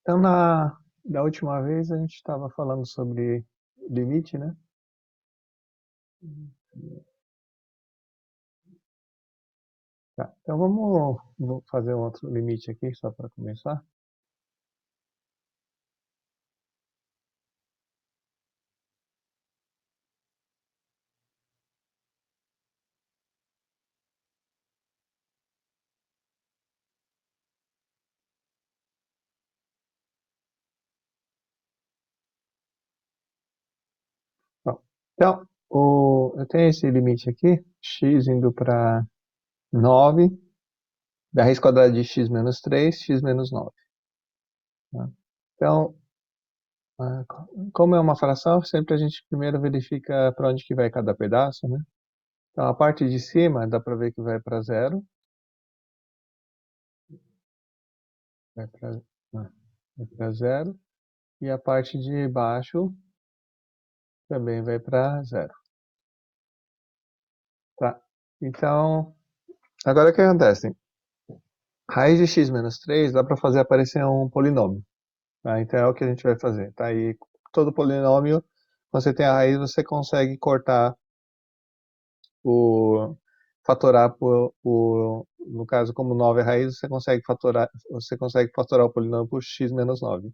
Então, da última vez a gente estava falando sobre limite, né? Tá. Então vamos fazer um outro limite aqui, só para começar. Bom, então, eu tenho esse limite aqui, x indo para 9 da raiz quadrada de x menos 3 x menos 9. Tá? Então, como é uma fração, sempre a gente primeiro verifica para onde que vai cada pedaço, né? Então, a parte de cima dá para ver que vai para zero. Vai para zero. E a parte de baixo também vai para zero. Tá? Então, agora o que acontece? Raiz de x menos 3 dá para fazer aparecer um polinômio. Tá? Então é o que a gente vai fazer. Tá? E todo polinômio, quando você tem a raiz, você consegue cortar o fatorar no caso, como 9 é raiz, você consegue fatorar o polinômio por x menos 9.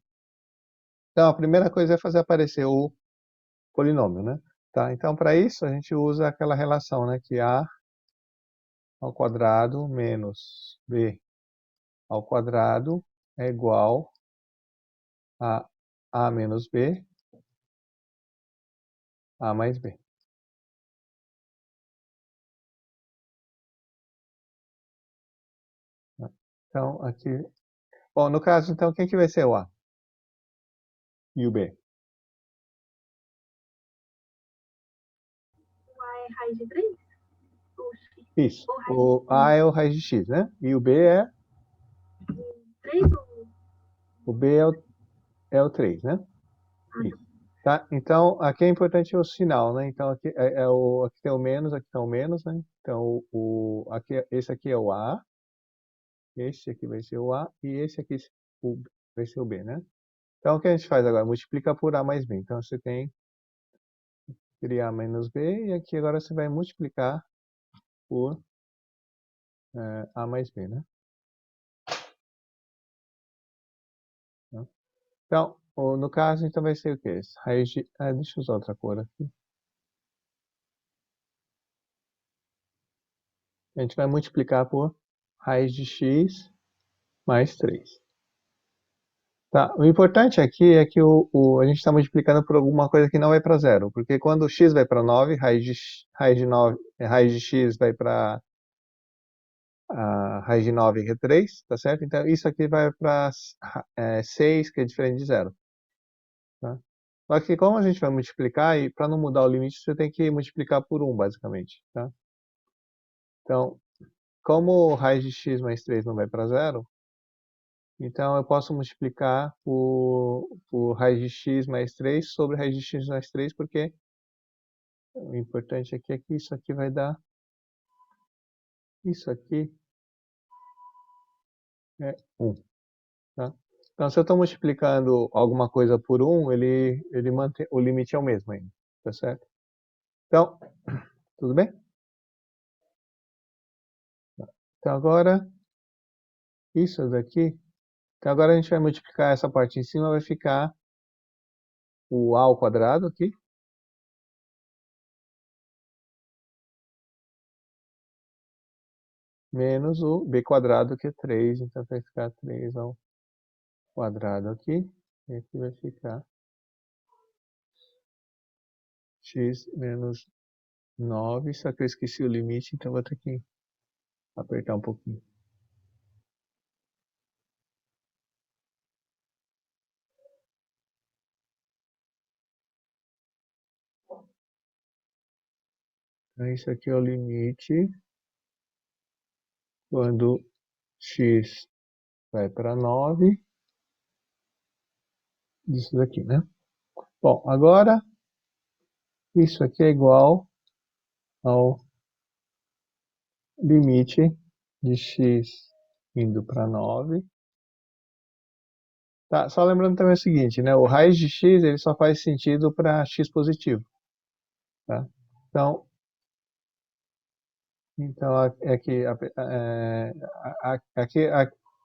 Então, a primeira coisa é fazer aparecer o polinômio, né? Tá? Então, para isso, a gente usa aquela relação, né? Que a ao quadrado menos b ao quadrado é igual a menos b, a mais b. Então, aqui... Bom, no caso, então, quem que vai ser o a e o b? O A é raiz de 3? Isso. Ou raiz O a é o raiz de x, né? E o b é... de 3 ou... O b é o 3, né? Isso. Tá? Então, aqui é importante o sinal, né? Então, aqui tem o menos, aqui tem o menos, né? Então, esse aqui é o a, esse aqui vai ser o a, e esse aqui vai ser o b, né? Então, o que a gente faz agora? Multiplica por a mais b. Então, você tem a menos b, e aqui agora você vai multiplicar por a mais b, né? Então, no caso, então vai ser o quê? Raiz de... deixa eu usar outra cor aqui. A gente vai multiplicar por raiz de x mais 3. Tá? O importante aqui é que a gente está multiplicando por alguma coisa que não vai para zero. Porque quando x vai para 9, raiz de 9, raiz de x vai para a raiz de 9 que é 3, tá certo? Então, isso aqui vai para 6, que é diferente de zero. Tá? Só que como a gente vai multiplicar, e para não mudar o limite, você tem que multiplicar por 1, basicamente. Tá? Então, como raiz de x mais 3 não vai para zero, então eu posso multiplicar por raiz de x mais 3 sobre raiz de x mais 3, porque o importante aqui é que isso aqui vai dar... Isso aqui é 1. Tá? Então, se eu estou multiplicando alguma coisa por 1, ele mantém, o limite é o mesmo ainda. Tá certo? Então, tudo bem? Então, agora, isso daqui... Então, agora a gente vai multiplicar essa parte em cima, vai ficar o a ao quadrado aqui, menos o b quadrado, que é 3. Então, vai ficar 3 ao quadrado aqui. E aqui vai ficar x menos 9. Só que eu esqueci o limite, então vou ter que apertar um pouquinho. Então, isso aqui é o limite quando x vai para 9 disso daqui, né? Bom, agora isso aqui é igual ao limite de x indo para 9 Tá, só lembrando também o seguinte, né? O raiz de x ele só faz sentido para x positivo, tá? Então, aqui,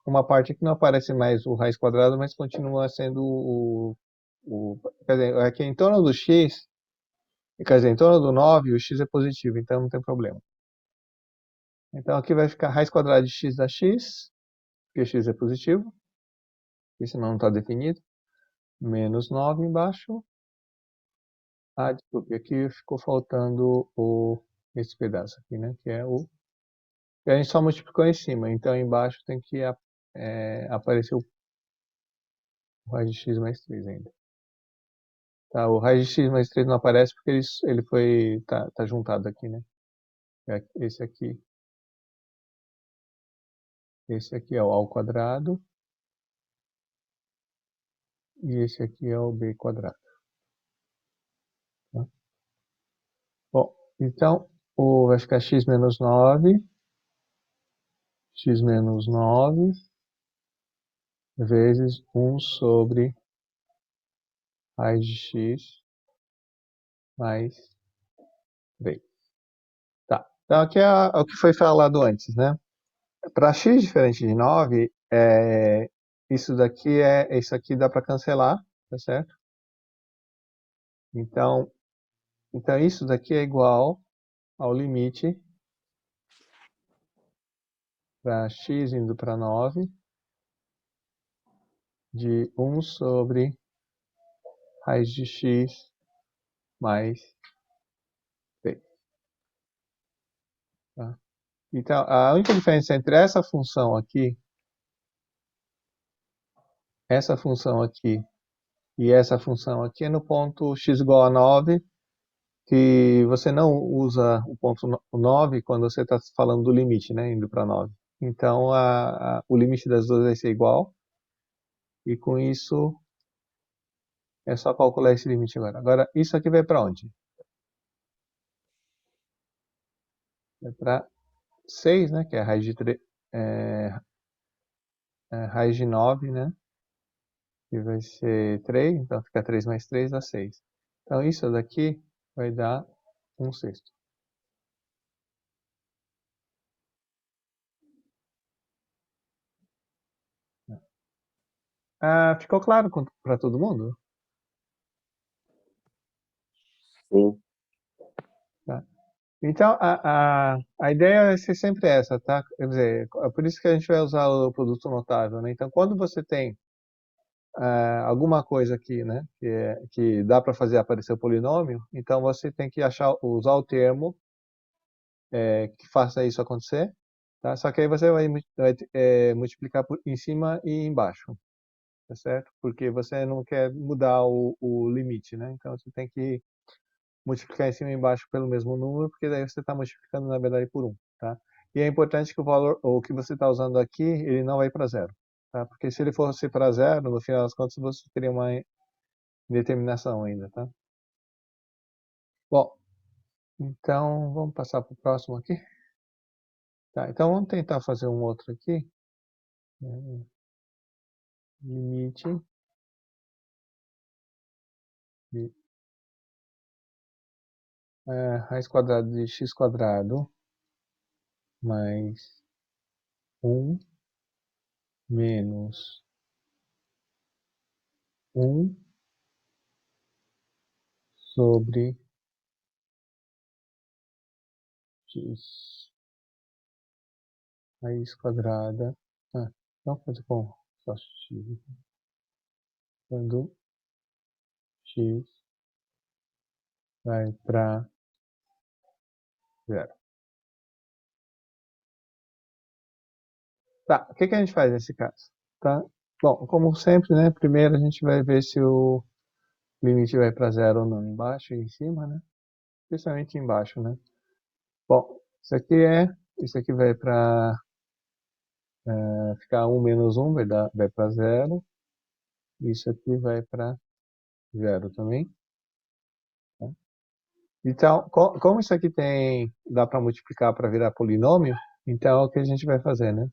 uma parte que não aparece mais o raiz quadrada, mas continua sendo quer dizer, aqui em torno do x, quer dizer, em torno do 9 o x é positivo, então não tem problema. Então aqui vai ficar raiz quadrada de x da x, porque x é positivo, porque senão não está definido, menos 9 embaixo. Ah, desculpe, aqui ficou faltando esse pedaço aqui, né? Que é o. E a gente só multiplicou em cima, então embaixo tem que aparecer o raiz de x mais 3 ainda. Tá, o raiz de x mais 3 não aparece porque ele foi. Tá juntado aqui, né? Esse aqui. Esse aqui é o a ao quadrado. E esse aqui é o b quadrado. Tá? Bom, então vai ficar x menos 9. X menos 9 vezes 1 sobre raiz de x mais 3. Tá. Então aqui é o que foi falado antes, né? Para x diferente de 9, isso aqui dá para cancelar, tá certo? Então isso daqui é igual ao limite para x indo para 9 de 1 sobre raiz de x mais 3. Tá? Então, a única diferença entre essa função aqui e essa função aqui é no ponto x igual a 9, que você não usa o ponto 9 quando você está falando do limite, né, indo para 9. Então, o limite das duas vai ser igual, e com isso é só calcular esse limite agora. Agora, isso aqui vai para onde? Vai para 6, né, que é a raiz de, raiz de 9, né, que vai ser 3, então fica 3 mais 3 dá 6. Então, isso daqui vai dar 1/6. Ficou claro para todo mundo? Sim. Tá. Então, a ideia vai ser sempre essa, tá? Quer dizer, é por isso que a gente vai usar o produto notável, né? Então, quando você tem alguma coisa aqui, né, que dá para fazer aparecer o polinômio, então você tem que usar o termo que faça isso acontecer, tá? Só que aí você vai multiplicar em cima e embaixo, tá certo? Porque você não quer mudar o limite, né? Então, você tem que multiplicar em cima e embaixo pelo mesmo número, porque daí você está multiplicando, na verdade, por 1, tá? E é importante que o que você está usando aqui, ele não vai para zero, tá? Porque se ele fosse para zero, no final das contas, você teria uma indeterminação ainda, tá? Bom, então, vamos passar para o próximo aqui. Tá, então vamos tentar fazer um outro aqui. Limite de raiz quadrada de x quadrado mais 1 menos 1 sobre x raiz quadrada. Vamos fazer com só x. Quando x vai para zero. Tá, o que a gente faz nesse caso? Tá? Bom, como sempre, né? Primeiro a gente vai ver se o limite vai para zero ou não, embaixo e em cima, né? Especialmente embaixo, né? Bom, isso aqui vai para ficar 1 menos 1, vai para zero. Isso aqui vai para zero também. Tá? Então, como isso aqui dá para multiplicar para virar polinômio, então é o que a gente vai fazer, né?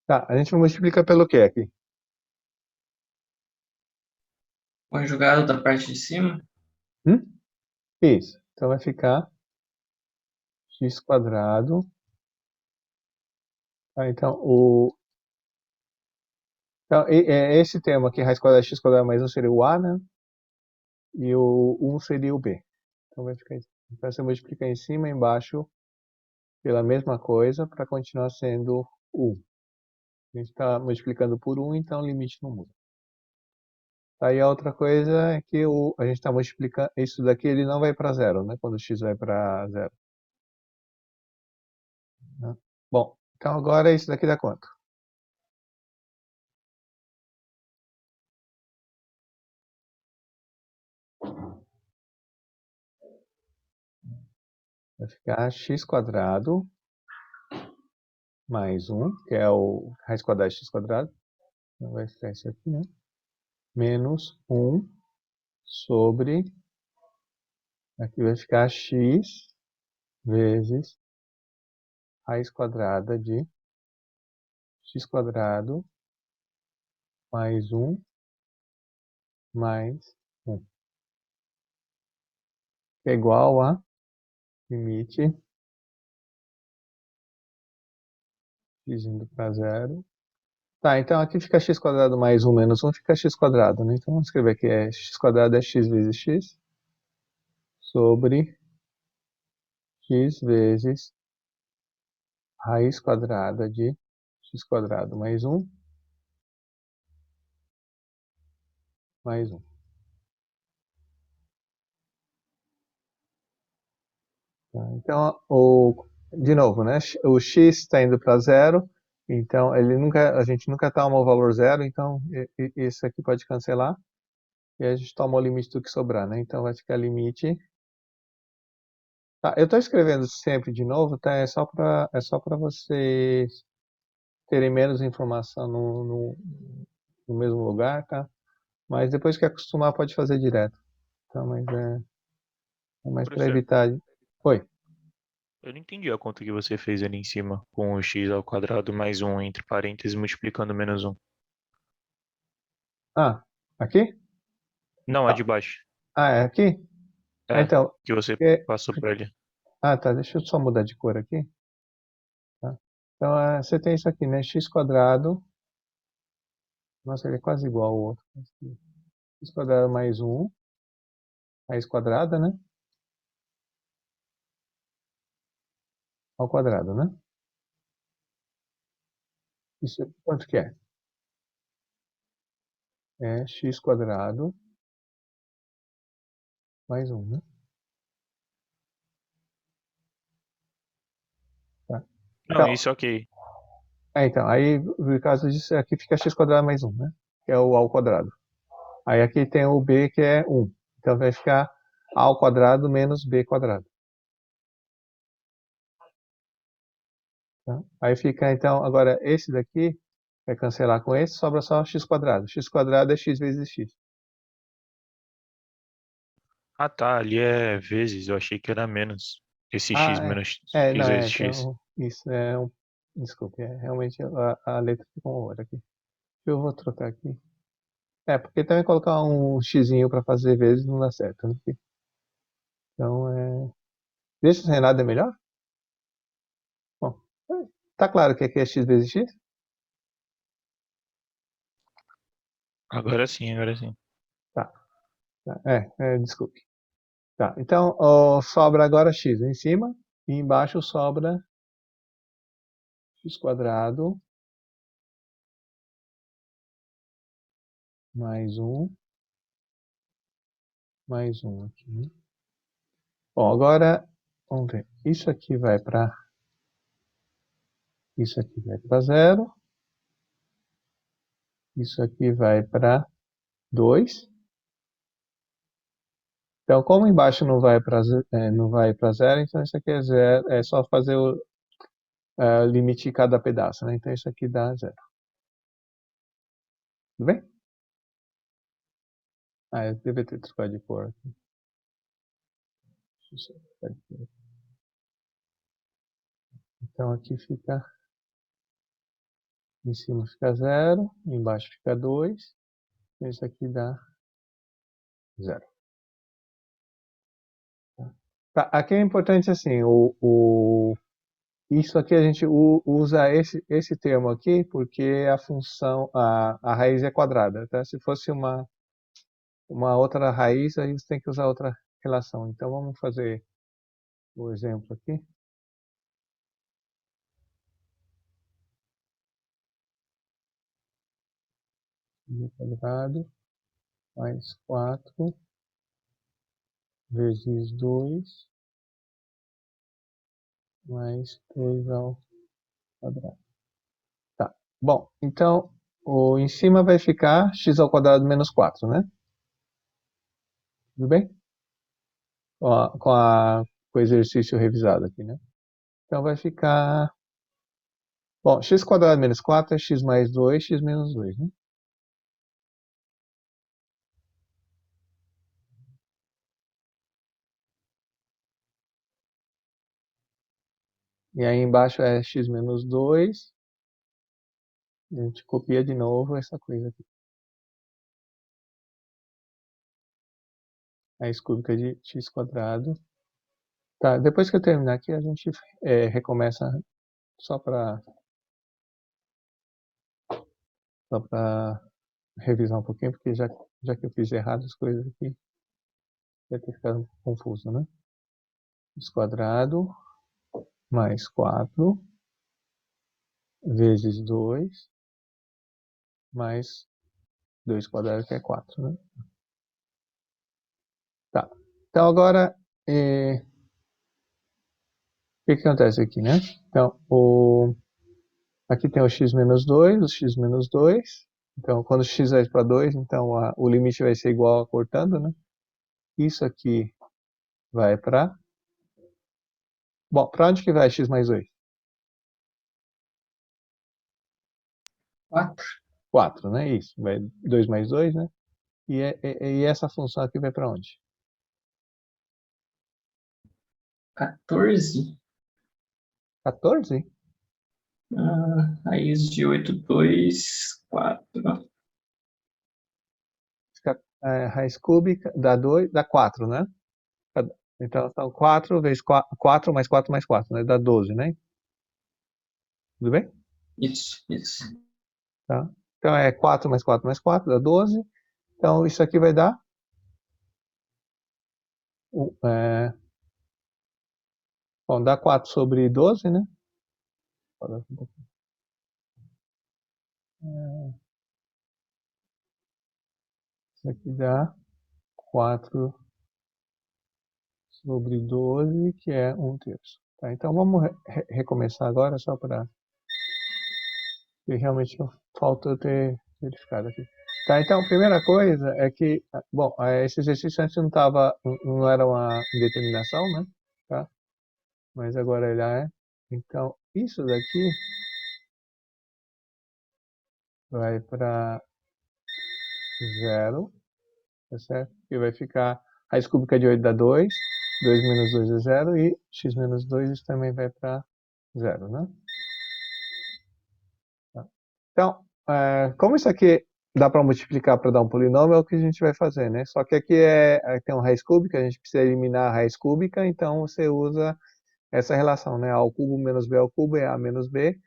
Tá, a gente multiplica pelo quê aqui? Conjugado da parte de cima? Isso. Então vai ficar x quadrado. Tá, então, esse termo aqui, raiz quadrada de x quadrado mais 1 seria o a, né? E o 1 seria o b. Então vai ficar. Então você multiplica em cima e embaixo pela mesma coisa para continuar sendo 1. A gente está multiplicando por 1, então o limite não muda. Aí a outra coisa é que a gente está multiplicando, isso daqui ele não vai para zero, né? Quando o x vai para zero. Né? Bom, então agora isso daqui dá quanto? Vai ficar x quadrado mais 1, que é o raiz quadrada de x quadrado. Então vai ficar isso aqui, né? Menos 1 sobre, aqui vai ficar x vezes raiz quadrada de x quadrado mais 1 mais 1. Que é igual a limite x indo para zero. Tá, então aqui fica x quadrado mais 1 menos 1 fica x quadrado, né? Então vamos escrever aqui, x quadrado é x vezes x sobre x vezes raiz quadrada de x quadrado mais 1 mais 1. Tá, então, de novo, né? O x está indo para zero, então a gente nunca toma o valor zero, então isso aqui pode cancelar. E a gente toma o limite do que sobrar, né? Então vai ficar limite. Tá, eu estou escrevendo sempre de novo, tá? É só para vocês terem menos informação no mesmo lugar, tá? Mas depois que acostumar pode fazer direto. Tá? Mas é mais para Professor, evitar. Oi. eu não entendi a conta que você fez ali em cima, com o x ao quadrado mais 1 entre parênteses multiplicando menos 1. Ah, aqui? Não, a Ah, de baixo. é aqui? Ah, É, então. que você é- passou para ele. Ah, tá. Deixa eu só mudar de cor aqui. Tá? Então, você tem isso aqui, né? X quadrado. Nossa, ele é quase igual ao outro. X quadrado mais 1. Raiz quadrada, né? Ao quadrado, né? Isso, quanto que é? É x quadrado mais 1, né? Tá. Não, Então, isso ok. então, aí, por causa disso, aqui fica x quadrado mais 1, né? Que é o a ao quadrado. Aí aqui tem o b, que é 1. Então vai ficar a ao quadrado menos b quadrado. Tá? Aí fica, então, agora esse daqui vai cancelar com esse, sobra só x quadrado. X quadrado é x vezes x. Ah, tá, ali é vezes, eu achei que era menos. Esse x Ah, menos não, x vezes x. então, isso é desculpe, realmente a letra ficou uma outra aqui. Eu vou trocar aqui. Porque também colocar um xizinho para fazer vezes não dá certo, né? Então, deixa sem nada é melhor? Bom, tá claro que aqui é x vezes x? Agora sim, agora sim. Tá, tá. Desculpe. Tá, então, sobra agora x em cima e embaixo sobra x quadrado mais 1 aqui, né? Bom, agora, vamos ver. Isso aqui vai para zero. Isso aqui vai para 2. Então, como embaixo não vai para zero, então isso aqui é zero. É só fazer o limite de cada pedaço, né? Então isso aqui dá zero. Tudo bem? Eu devia ter trocado de cor aqui. Então aqui fica, em cima fica zero, embaixo fica 2. Isso aqui dá 0. Tá, aqui é importante assim, isso aqui a gente usa esse termo aqui porque a função, a raiz é quadrada, tá? Se fosse uma outra raiz, aí você tem que usar outra relação. Então vamos fazer o exemplo aqui. X quadrado mais 4 vezes 2 mais 2 ao quadrado. Tá. Bom, então em cima vai ficar x ao quadrado menos 4, né? Tudo bem? Com o exercício revisado aqui, né? Então vai ficar... Bom, x quadrado menos 4 é x mais 2, x menos 2, né? E aí embaixo é x menos 2. A gente copia de novo essa coisa aqui. Raiz cúbica de x quadrado. Tá, depois que eu terminar aqui, a gente recomeça só para revisar um pouquinho, porque já que eu fiz errado as coisas aqui, vai ter ficado confuso, né? X quadrado mais 4 vezes 2 mais 2 quadrado, que é 4, né? Tá. Então agora, o que acontece aqui, né? Então, aqui tem o x menos 2, o x menos 2. Então, quando x vai para 2, então o limite vai ser igual a cortando, né? Isso aqui vai para... Bom, para onde que vai x mais 2? 4. 4, né? Isso. Vai 2 mais 2, né? E essa função aqui vai para onde? 14. 14? Raiz de 8, 2, 4. Raiz cúbica dá 2, dá 4, né? Então, são 4 vezes 4 mais 4 mais 4, né? Dá 12, né? Tudo bem? Isso. Tá? Então, é 4 mais 4 mais 4, dá 12. Então, isso aqui vai dar... Bom, dá 4 sobre 12, né? Isso aqui dá 4 sobre 12, que é 1/3. Tá? Então, vamos recomeçar agora, só para... realmente falta eu ter verificado aqui. Tá, então, a primeira coisa é que... Bom, esse exercício antes não era uma indeterminação, né? Tá? Mas agora ele é. Então, isso daqui vai para 0, tá certo? E vai ficar... Raiz cúbica de 8 dá 2, 2 menos 2 é 0, e x menos 2 isso também vai para 0, né? Tá. Então, como isso aqui dá para multiplicar para dar um polinômio, é o que a gente vai fazer, né? Só que aqui tem uma raiz cúbica, a gente precisa eliminar a raiz cúbica, então você usa essa relação, né? A ao cubo menos b ao cubo é a menos b,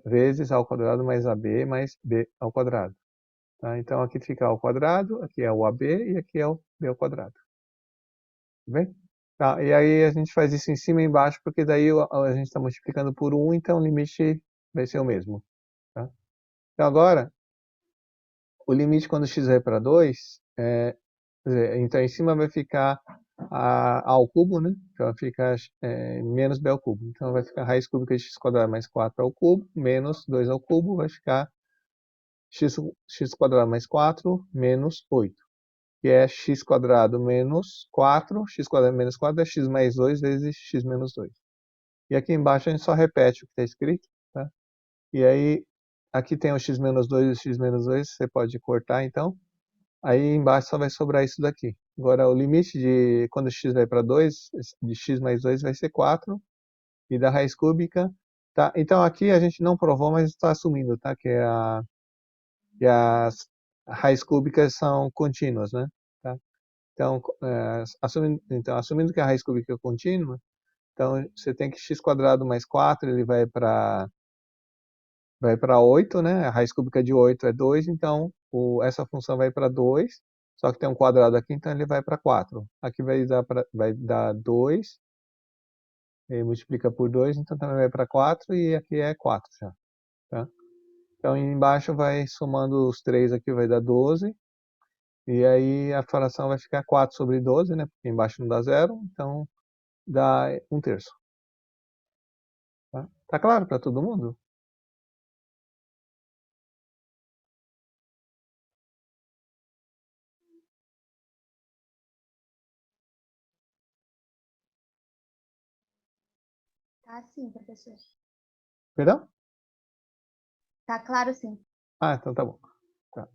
vezes a ao quadrado mais ab mais b ao quadrado. Tá? Então aqui fica a ao quadrado, aqui é o ab e aqui é o b ao quadrado. Tá bem? Tá, e aí a gente faz isso em cima e embaixo, porque daí a gente está multiplicando por 1, então o limite vai ser o mesmo. Tá? Então agora, o limite quando x vai para 2, quer dizer, então em cima vai ficar a ao cubo, né? Então vai ficar menos b ao cubo. Então vai ficar raiz cúbica de x quadrado mais 4 ao cubo, menos 2 ao cubo, vai ficar x quadrado mais 4 menos 8. Que é x quadrado menos 4, x quadrado menos 4 é x mais 2 vezes x menos 2. E aqui embaixo a gente só repete o que está escrito, tá? E aí, aqui tem o x menos 2 e o x menos 2, você pode cortar então. Aí embaixo só vai sobrar isso daqui. Agora, o limite de quando x vai para 2, de x mais 2 vai ser 4, e da raiz cúbica, tá? Então aqui a gente não provou, mas está assumindo, tá? Que as raízes cúbicas são contínuas, né? Tá? Então, assumindo que a raiz cúbica é contínua, então você tem que x² mais 4, ele vai para 8, né? A raiz cúbica de 8 é 2, então essa função vai para 2, só que tem um quadrado aqui, então ele vai para 4. Aqui vai dar 2, e multiplica por 2, então também vai para 4, e aqui é 4 já. Tá? Então embaixo vai somando os 3 aqui, vai dar 12, e aí a fração vai ficar 4 sobre 12, né? Porque embaixo não dá 0, então dá 1/3. Tá claro para todo mundo? Tá sim, professor. Perdão? Tá claro sim. Ah, então tá bom. Tá.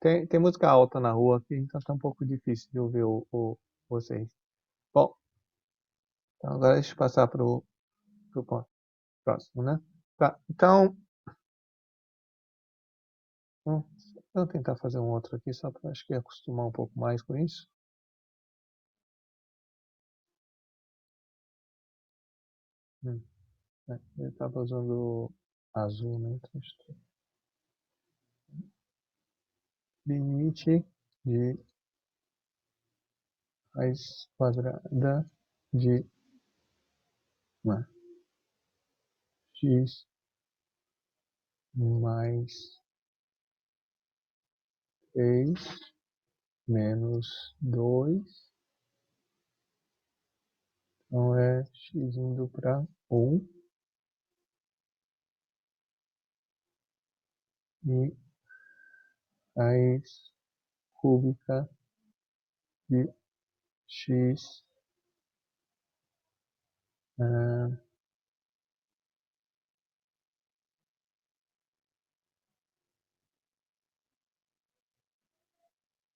Tem música alta na rua aqui, então tá um pouco difícil de ouvir vocês. Bom, então agora deixa eu passar pro ponto próximo, né? Tá, então, vou tentar fazer um outro aqui, só para acho que acostumar um pouco mais com isso. Eu estava usando azul, né? Então, limite de raiz quadrada de x mais 3 menos 2. Então é x indo para 1 e raiz cúbica de x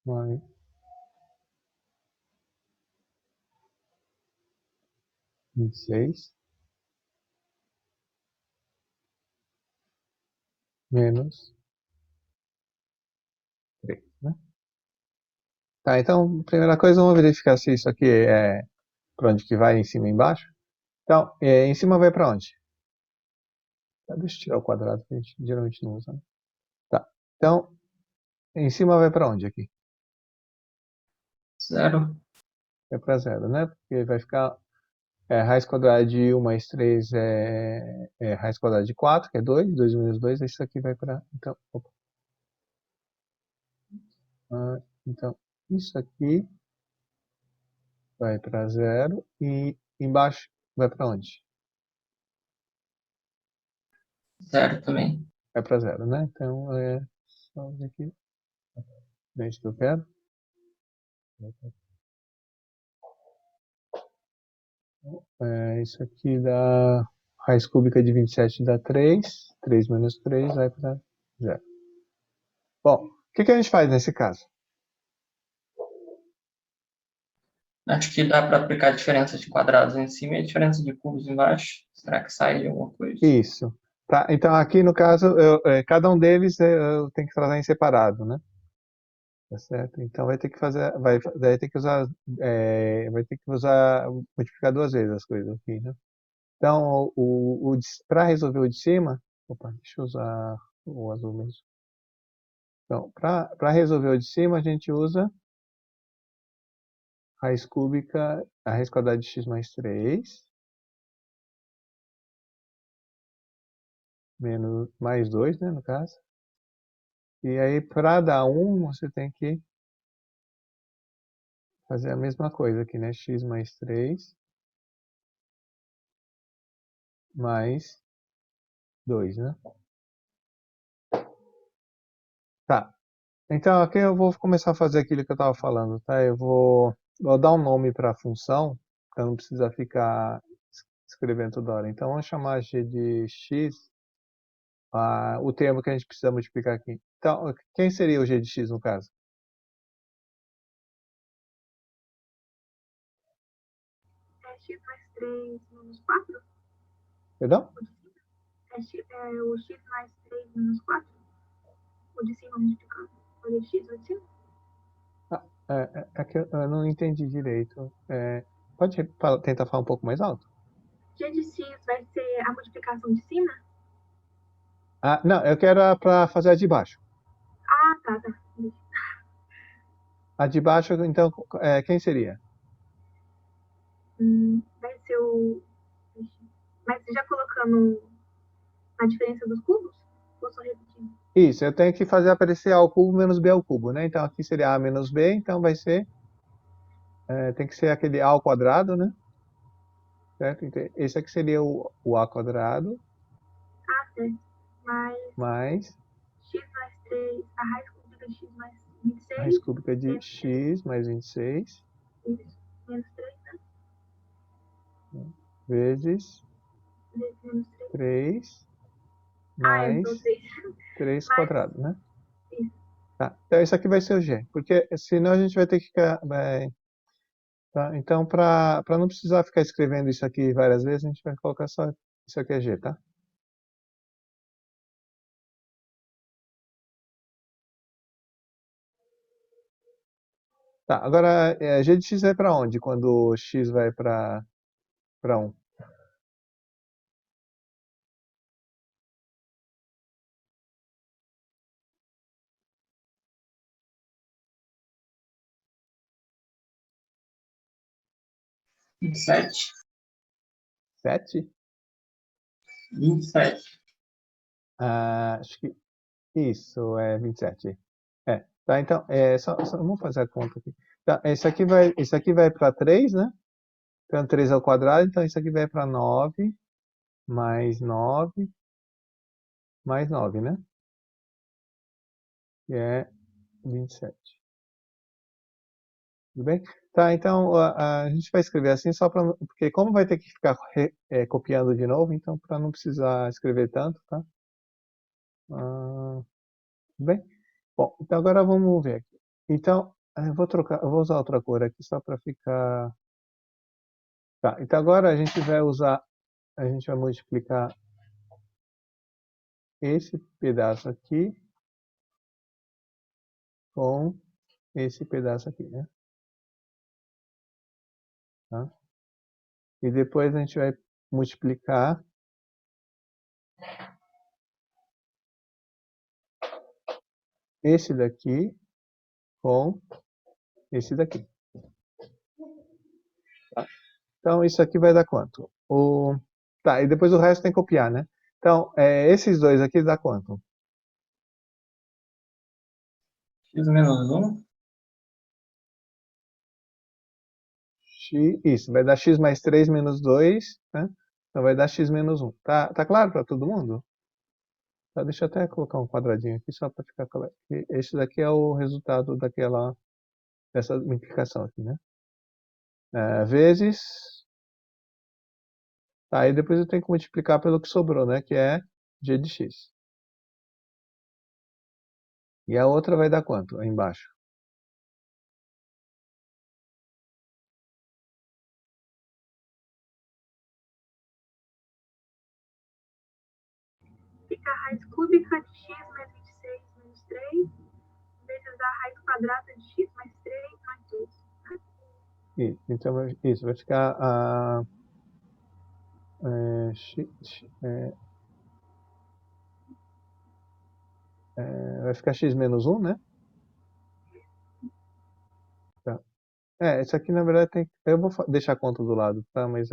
mais 26 menos 3, né? Tá, então, primeira coisa, vamos verificar se isso aqui é para onde que vai, em cima e embaixo. Então, em cima vai para onde? Tá, deixa eu tirar o quadrado, que a gente geralmente não usa, né? Tá, então, em cima vai para onde aqui? 0. É para 0, né? Porque vai ficar raiz quadrada de 1 mais 3 é raiz quadrada de 4, que é 2. 2 menos 2, isso aqui vai para... Então, então, isso aqui vai para 0 e embaixo vai para onde? 0 também. Vai para 0, né? Então, só ver aqui. Gente que eu quero. Isso aqui dá raiz cúbica de 27 dá 3. 3 menos 3 vai para 0. Bom, o que a gente faz nesse caso? Acho que dá para aplicar a diferença de quadrados em cima e a diferença de cubos embaixo. Será que sai alguma coisa? Isso. Tá, então aqui no caso, cada um deles eu tenho que tratar em separado, né? Tá certo? Então vai ter que fazer, vai ter que usar, multiplicar duas vezes as coisas aqui, né? Então, para resolver o de cima, deixa eu usar o azul mesmo. Então, para resolver o de cima, a gente usa raiz cúbica, a raiz quadrada de x mais 3, menos, mais 2, né, no caso. E aí, para dar 1, você tem que fazer a mesma coisa aqui, né? X mais 3 mais 2, né? Tá. Então, aqui eu vou começar a fazer aquilo que eu estava falando, tá? Eu vou dar um nome para a função, para não precisar ficar escrevendo toda hora. Então, vamos chamar g de x, o termo que a gente precisa multiplicar aqui. Então, quem seria o g de x no caso? É x mais 3 menos 4? Perdão? O x mais 3 menos 4? O de cima multiplicando. O de x, o de cima? É que eu não entendi direito. Pode tentar falar um pouco mais alto? G de x vai ser a multiplicação de cima? Não, eu quero para fazer a de baixo. Ah, tá. A de baixo, então, quem seria? Vai ser o... Mas já colocando a diferença dos cubos? Ou só repetindo? Isso, eu tenho que fazer aparecer A ao cubo menos B ao cubo, né? Então aqui seria A menos B, então vai ser... tem que ser aquele A ao quadrado, né? Certo? Então, esse aqui seria o A quadrado, Ah, certo. Mais mais x mais 3, a raiz cúbica de x mais 26. a raiz cúbica de x mais 26, Isso. Menos 3, né? vezes Menos 3. 3 eu tô mais 3. 3 Mais- quadrado, né? Isso. Tá. Então isso aqui vai ser o G, porque senão a gente vai ter que ficar... tá? Então, para não precisar ficar escrevendo isso aqui várias vezes, a gente vai colocar só isso aqui é G, tá? Tá, agora G de x vai para onde quando x vai para 1? E 7. 7? 27. Acho que isso é 27. Tá, então, vamos fazer a conta aqui. Tá, esse aqui vai para 3, né? Então, 3 ao quadrado, então isso aqui vai para 9, mais 9, mais 9, né? Que é 27. Tudo bem? Tá, então a gente vai escrever assim só para... Porque como vai ter que ficar copiando de novo, então para não precisar escrever tanto, tá? Tudo bem? Bom, então agora vamos ver aqui. Então, eu vou usar outra cor aqui só para ficar... Tá, então agora a gente vai multiplicar esse pedaço aqui com esse pedaço aqui, né? Tá? E depois a gente vai multiplicar esse daqui com esse daqui. Tá? Então isso aqui vai dar quanto? Tá, e depois o resto tem que copiar, né? Então, esses dois aqui dá quanto? X menos 1. Isso, vai dar x mais 3 menos 2, né? Então vai dar x menos 1. Tá claro para todo mundo? Tá, deixa eu até colocar um quadradinho aqui só para ficar claro. Esse daqui é o resultado dessa multiplicação aqui, né? Vezes... Tá, aí depois eu tenho que multiplicar pelo que sobrou, né? Que é g de x. E a outra vai dar quanto aí embaixo? Fica a raiz cúbica de x mais 26 menos 3, vezes a raiz quadrada de x mais 3 mais 2. Então, isso vai ficar vai ficar x menos 1, né? Tá. Esse aqui na verdade eu vou deixar a conta do lado, tá? Mas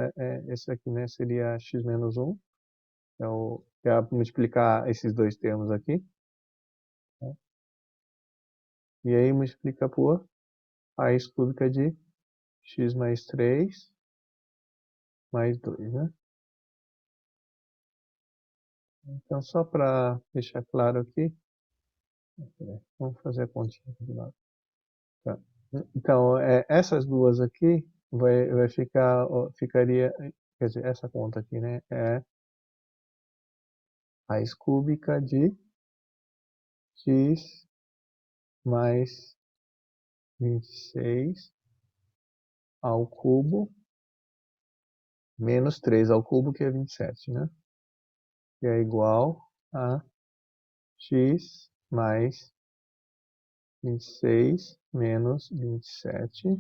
esse aqui, né, seria x menos 1. É multiplicar esses dois termos aqui. Tá? E aí multiplica por raiz cúbica de x mais 3 mais 2, né? Então, só para deixar claro aqui, vamos fazer a continha aqui do lado. Tá. Então, essas duas aqui vai ficaria, quer dizer, essa conta aqui, né? É raiz cúbica de x mais 26 ao cubo menos 3 ao cubo, que é 27, né? Que é igual a x mais 26 menos 27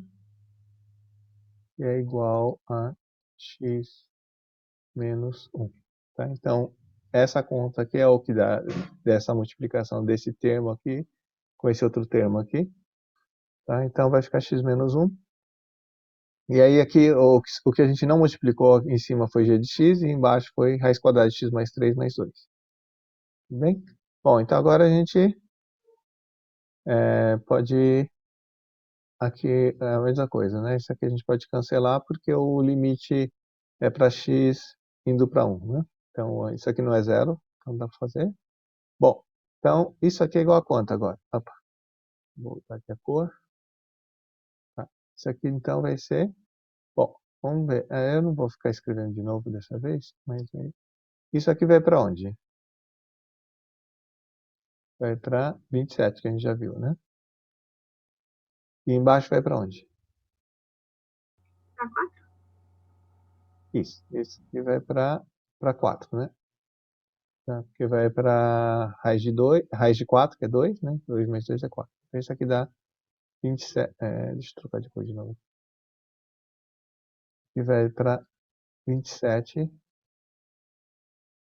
que é igual a x menos 1. Tá? Então, essa conta aqui é o que dá dessa multiplicação desse termo aqui com esse outro termo aqui. Tá? Então, vai ficar x menos 1. E aí aqui o que a gente não multiplicou em cima foi g de x e embaixo foi raiz quadrada de x mais 3 mais 2. Tudo bem? Bom, então agora a gente pode... Aqui é a mesma coisa, né? Isso aqui a gente pode cancelar porque o limite é para x indo para 1, né? Então, isso aqui não é zero, então dá para fazer. Bom, então, isso aqui é igual a quanto agora? Opa, vou botar aqui a cor. Tá. Isso aqui, então, vai ser... Bom, vamos ver. Eu não vou ficar escrevendo de novo dessa vez, mas isso aqui vai para onde? Vai para 27, que a gente já viu, né? E embaixo vai para onde? Para 4? Isso aqui vai para 4, né? Tá? Porque vai para raiz de 2, raiz de 4, que é 2, né? 2 mais 2 é 4. Então isso aqui dá 27. Deixa eu trocar de cor de novo. E vai para 27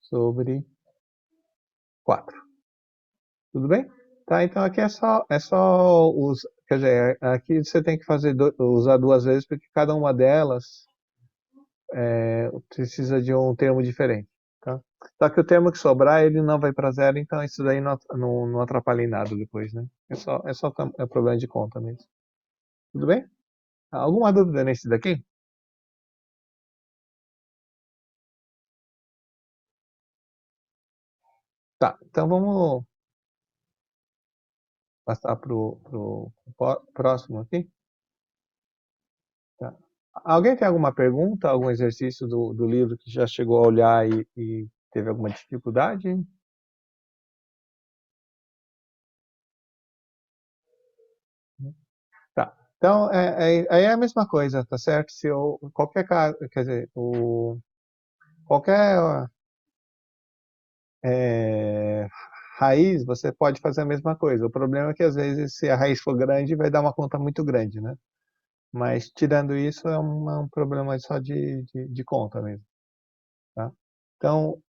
sobre 4. Tudo bem? Tá, então aqui é só quer dizer, aqui você tem que usar duas vezes porque cada uma delas precisa de um termo diferente. Tá? Só que o termo que sobrar, ele não vai para zero, então isso daí não atrapalha em nada depois, né? É problema de conta mesmo. Tudo bem? Alguma dúvida nesse daqui? Tá, então vamos passar pro próximo aqui. Tá. Alguém tem alguma pergunta, algum exercício do livro que já chegou a olhar e teve alguma dificuldade? Tá. Então, aí é a mesma coisa, tá certo? Se qualquer caso, quer dizer, qualquer raiz, você pode fazer a mesma coisa. O problema é que, às vezes, se a raiz for grande, vai dar uma conta muito grande, né? Mas, tirando isso, é um problema só de conta mesmo, tá? Então,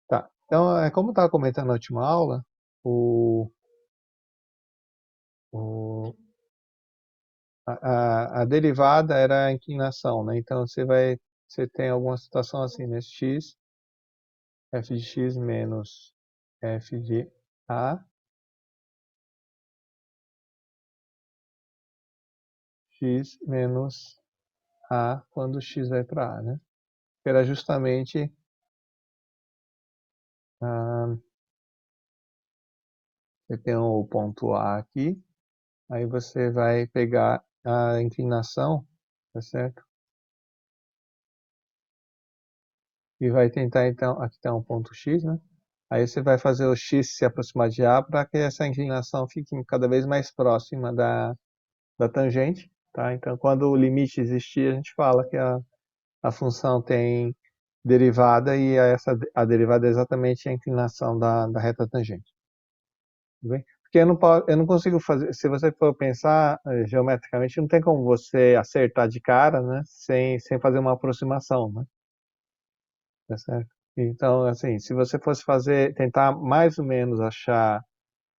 tá. Então, como eu estava comentando na última aula, o, a derivada era a inclinação, né? Então, você tem alguma situação assim, né? F de x menos f de a, x menos a quando x vai para a, né? Que era justamente você tem o ponto A aqui, aí você vai pegar a inclinação, tá certo? E vai tentar, então, aqui está um ponto x, né? Aí você vai fazer o x se aproximar de A para que essa inclinação fique cada vez mais próxima da tangente, tá? Então, quando o limite existir, a gente fala que a função tem derivada e a derivada é exatamente a inclinação da reta tangente. Tudo bem? Porque eu não consigo fazer, se você for pensar geometricamente, não tem como você acertar de cara, né, sem fazer uma aproximação, né? Tá certo? Então, assim, se você fosse tentar mais ou menos achar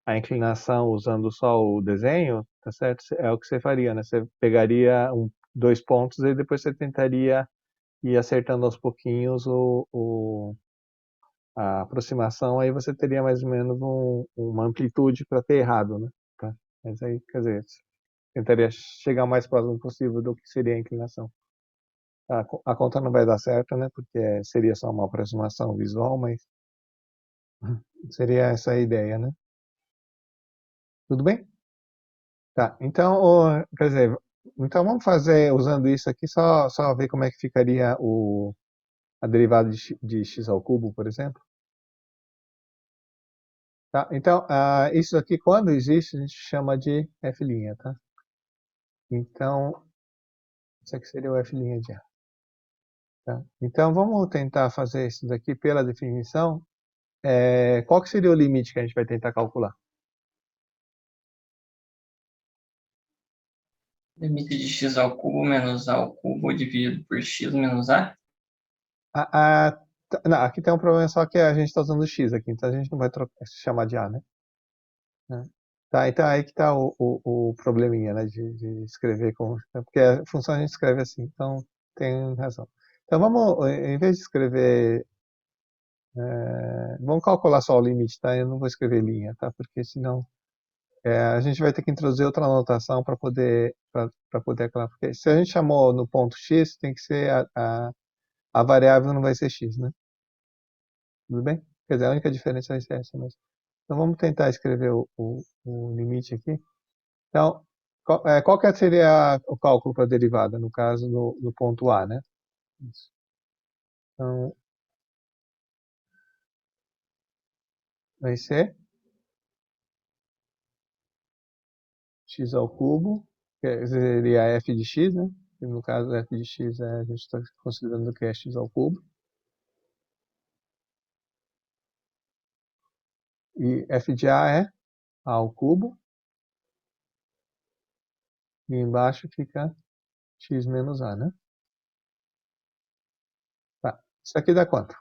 a inclinação usando só o desenho, tá certo? É o que você faria, né? Você pegaria dois pontos e depois você tentaria ir acertando aos pouquinhos a aproximação, aí você teria mais ou menos uma amplitude para ter errado, né? Tá? Mas aí, quer dizer, tentaria chegar o mais próximo possível do que seria a inclinação. A conta não vai dar certo, né? Porque seria só uma aproximação visual, mas seria essa a ideia, né? Tudo bem? Tá, então, quer dizer, então vamos fazer, usando isso aqui, só ver como é que ficaria a derivada de x ao cubo, por exemplo. Tá, então, isso aqui, quando existe, a gente chama de f', tá? Então, isso aqui seria o f' de A. Tá? Então, vamos tentar fazer isso daqui pela definição. Qual que seria o limite que a gente vai tentar calcular? Limite de x ao cubo menos a ao cubo dividido por x menos a. Não, aqui tem um problema só que a gente está usando x aqui, então a gente não vai chamar de a, né? Tá, então aí que está o probleminha, né, de escrever com... Porque a função a gente escreve assim, então tem razão. Então vamos, em vez de escrever... vamos calcular só o limite, tá? Eu não vou escrever linha, tá? Porque senão a gente vai ter que introduzir outra anotação para poder calcular. Porque se a gente chamou no ponto x, tem que ser a variável não vai ser x, né? Tudo bem? Quer dizer, a única diferença vai ser essa mesmo. Então vamos tentar escrever o limite aqui. Então, qual que seria o cálculo para a derivada, no caso do ponto A, né? Isso. Então, vai ser x ao cubo, que seria f de x, né? E no caso, f de x a gente está considerando que é x ao cubo. E f de a é a ao cubo. E embaixo fica x menos a, né? Tá. Isso aqui dá quanto?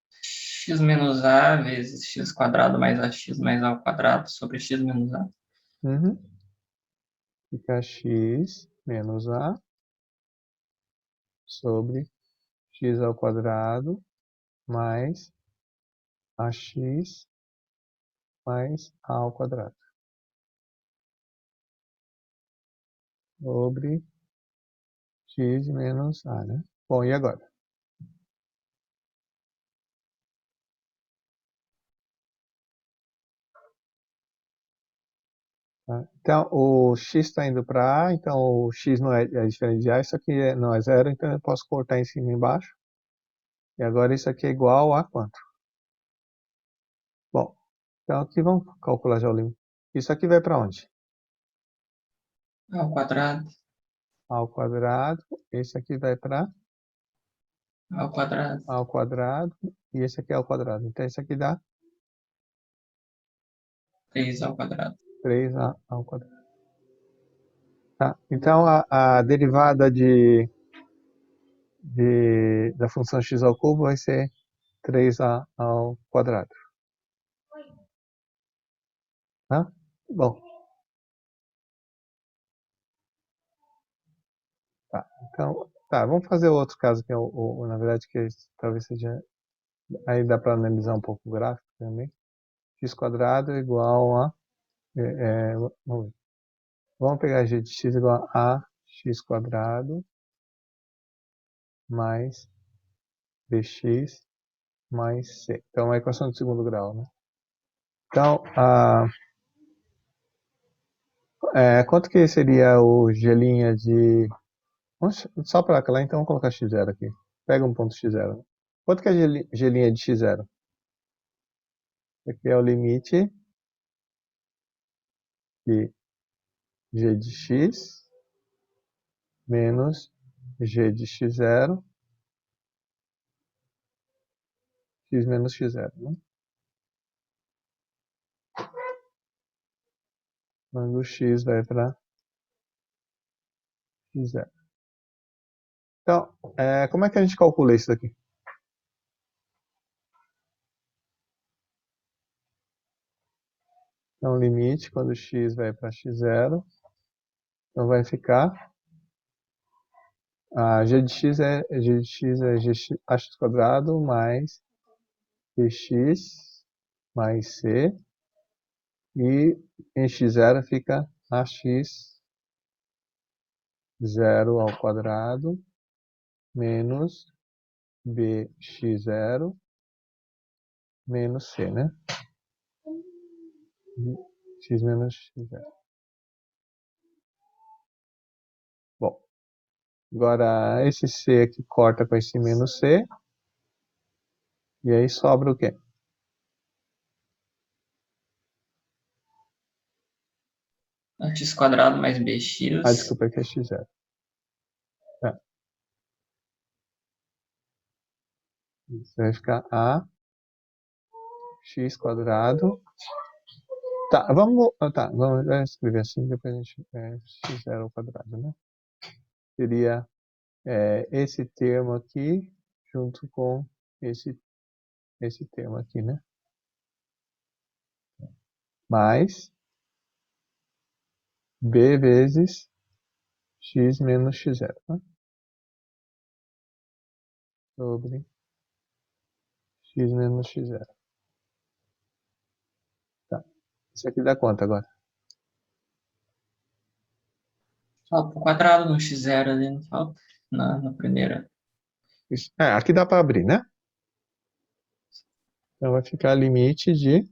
X menos a vezes x quadrado mais ax mais a ao quadrado sobre x menos a. Uhum. Fica x menos a sobre x ao quadrado mais ax mais a ao quadrado. Sobre x menos a, né? Bom, e agora? Tá? Então, o x está indo para a, então o x não é diferente de a, isso aqui não é zero, então eu posso cortar em cima e embaixo. E agora isso aqui é igual a quanto? Bom, então aqui vamos calcular já o limite. Isso aqui vai para onde? Ao quadrado. Ao quadrado. Esse aqui vai para Ao quadrado. ao quadrado. E esse aqui é ao quadrado. Então isso aqui dá 3 ao quadrado. 3a ao quadrado. Tá? Então a derivada da função x ao cubo vai ser 3a ao quadrado. Tá? Bom. Tá. Então, vamos fazer outro caso que é na verdade, que talvez seja... Aí dá para analisar um pouco o gráfico também. X quadrado é igual a... vamos ver. Vamos pegar g de x igual a x quadrado mais bx mais c. Então, é uma equação de segundo grau, né? Então, quanto que seria o g' de... Só para lá, então vamos colocar x0 aqui. Pega um ponto x0. Quanto que é g' de x0? Aqui é o limite de g de x menos g de x0, x menos x0, né? Quando o x vai para x0. Então, como é que a gente calcula isso daqui? Então, limite, quando x vai para x0, então vai ficar... g de x é ax quadrado mais bx mais c. E em x0 fica ax0 ao quadrado menos bx0 menos c, né? X menos x0. Bom, agora esse c aqui corta com esse menos c. E aí sobra o quê? X quadrado mais bx. Desculpa, aqui é x0. Tá. Isso vai ficar a x quadrado vamos escrever assim, depois a gente x0 ao quadrado, né? Seria esse termo aqui junto com esse termo aqui, né? Mais b vezes x menos x0, né? Sobre x menos x0. Tá. Isso aqui dá quanto agora? Falta o quadrado no x0 ali, não falta? Na primeira. Aqui dá para abrir, né? Então vai ficar limite de...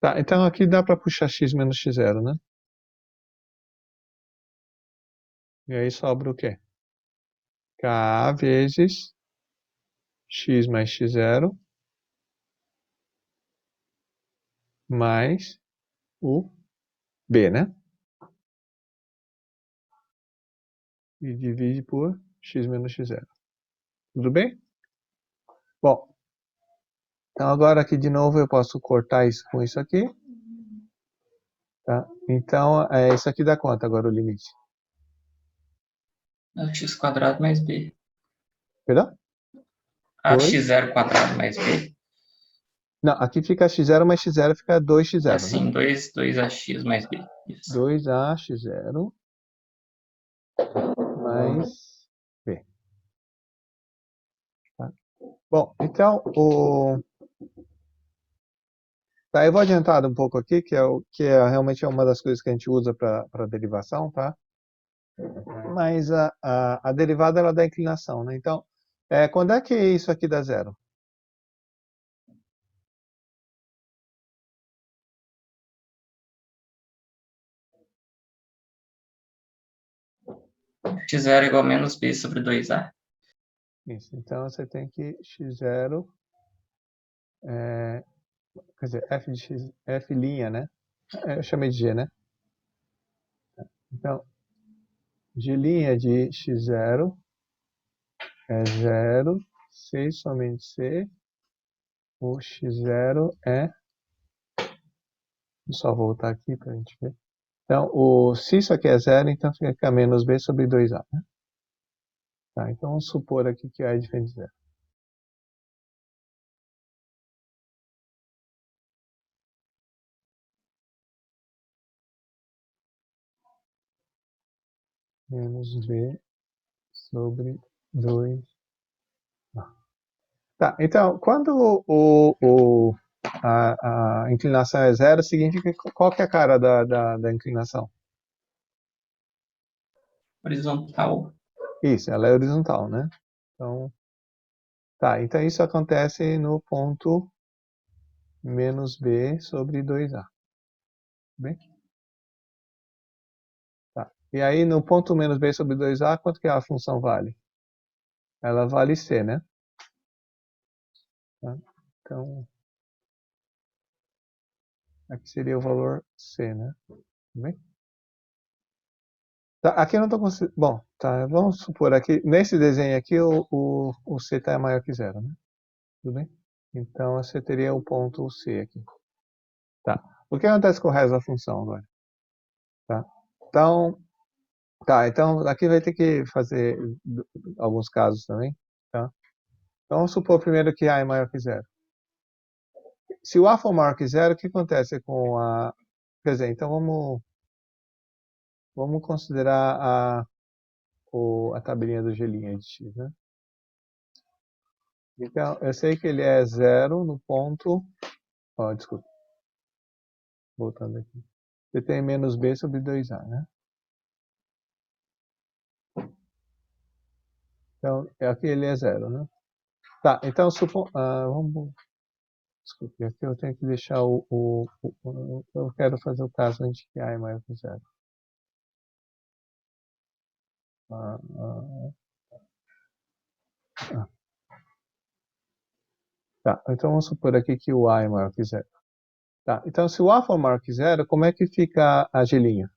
Tá, então aqui dá para puxar x menos x0, né? E aí sobra o quê? K vezes x mais x0 mais o b, né? E divide por x menos x0. Tudo bem? Bom, então agora aqui de novo eu posso cortar isso com isso aqui. Tá? Então, isso aqui dá quanto agora o limite? X quadrado mais b. Perdão? X0 quadrado mais b. Não, aqui fica x0 mais x0 fica 2x0, Assim, né? 2ax mais b. Isso. 2ax0 mais b. Tá? Bom, então, tá, eu vou adiantar um pouco aqui, que realmente é uma das coisas que a gente usa para derivação, tá? Mas a derivada ela dá inclinação, né? Então, quando é que isso aqui dá zero? X0 igual a menos b sobre 2a. Isso, então você tem que x0, quer dizer, f de x, f', né? Eu chamei de g, né? Então, g' de x0 é 0, c e somente c. O x0 é... Vou só voltar aqui para a gente ver. Então, se isso aqui é 0, então fica menos b sobre 2a, né? Tá, então vamos supor aqui que a é diferente de 0. Menos b sobre 2. Tá, então, quando a inclinação é 0, significa qual que é a cara da inclinação? Horizontal. Isso, ela é horizontal, né? Então, tá, então isso acontece no ponto menos b sobre 2a. Bem? Tá. E aí, no ponto menos b sobre 2a, quanto que a função vale? Ela vale c, né? Tá? Então, aqui seria o valor c, né? Tudo bem? Tá, aqui eu não estou considerando... Bom, tá, vamos supor aqui, nesse desenho aqui, o c está maior que 0, né? Tudo bem? Então, você teria o ponto c aqui. Tá. O que acontece com o resto da função agora? Tá? Então, aqui vai ter que fazer alguns casos também, tá? Então, vamos supor primeiro que a é maior que 0. Se o a for maior que 0, o que acontece com a... Quer dizer, então vamos considerar a tabelinha do gelinho de x, né? Então, eu sei que ele é 0 no ponto... Ó, desculpa. Voltando aqui. Você tem menos b sobre 2a, né? Então, aqui ele é 0, né? Tá, então vamos... Desculpe, aqui eu tenho que deixar eu quero fazer o caso onde que a é maior que 0. Tá, então vamos supor aqui que o a é maior que 0. Tá, então se o a for maior que 0, como é que fica a gelinha?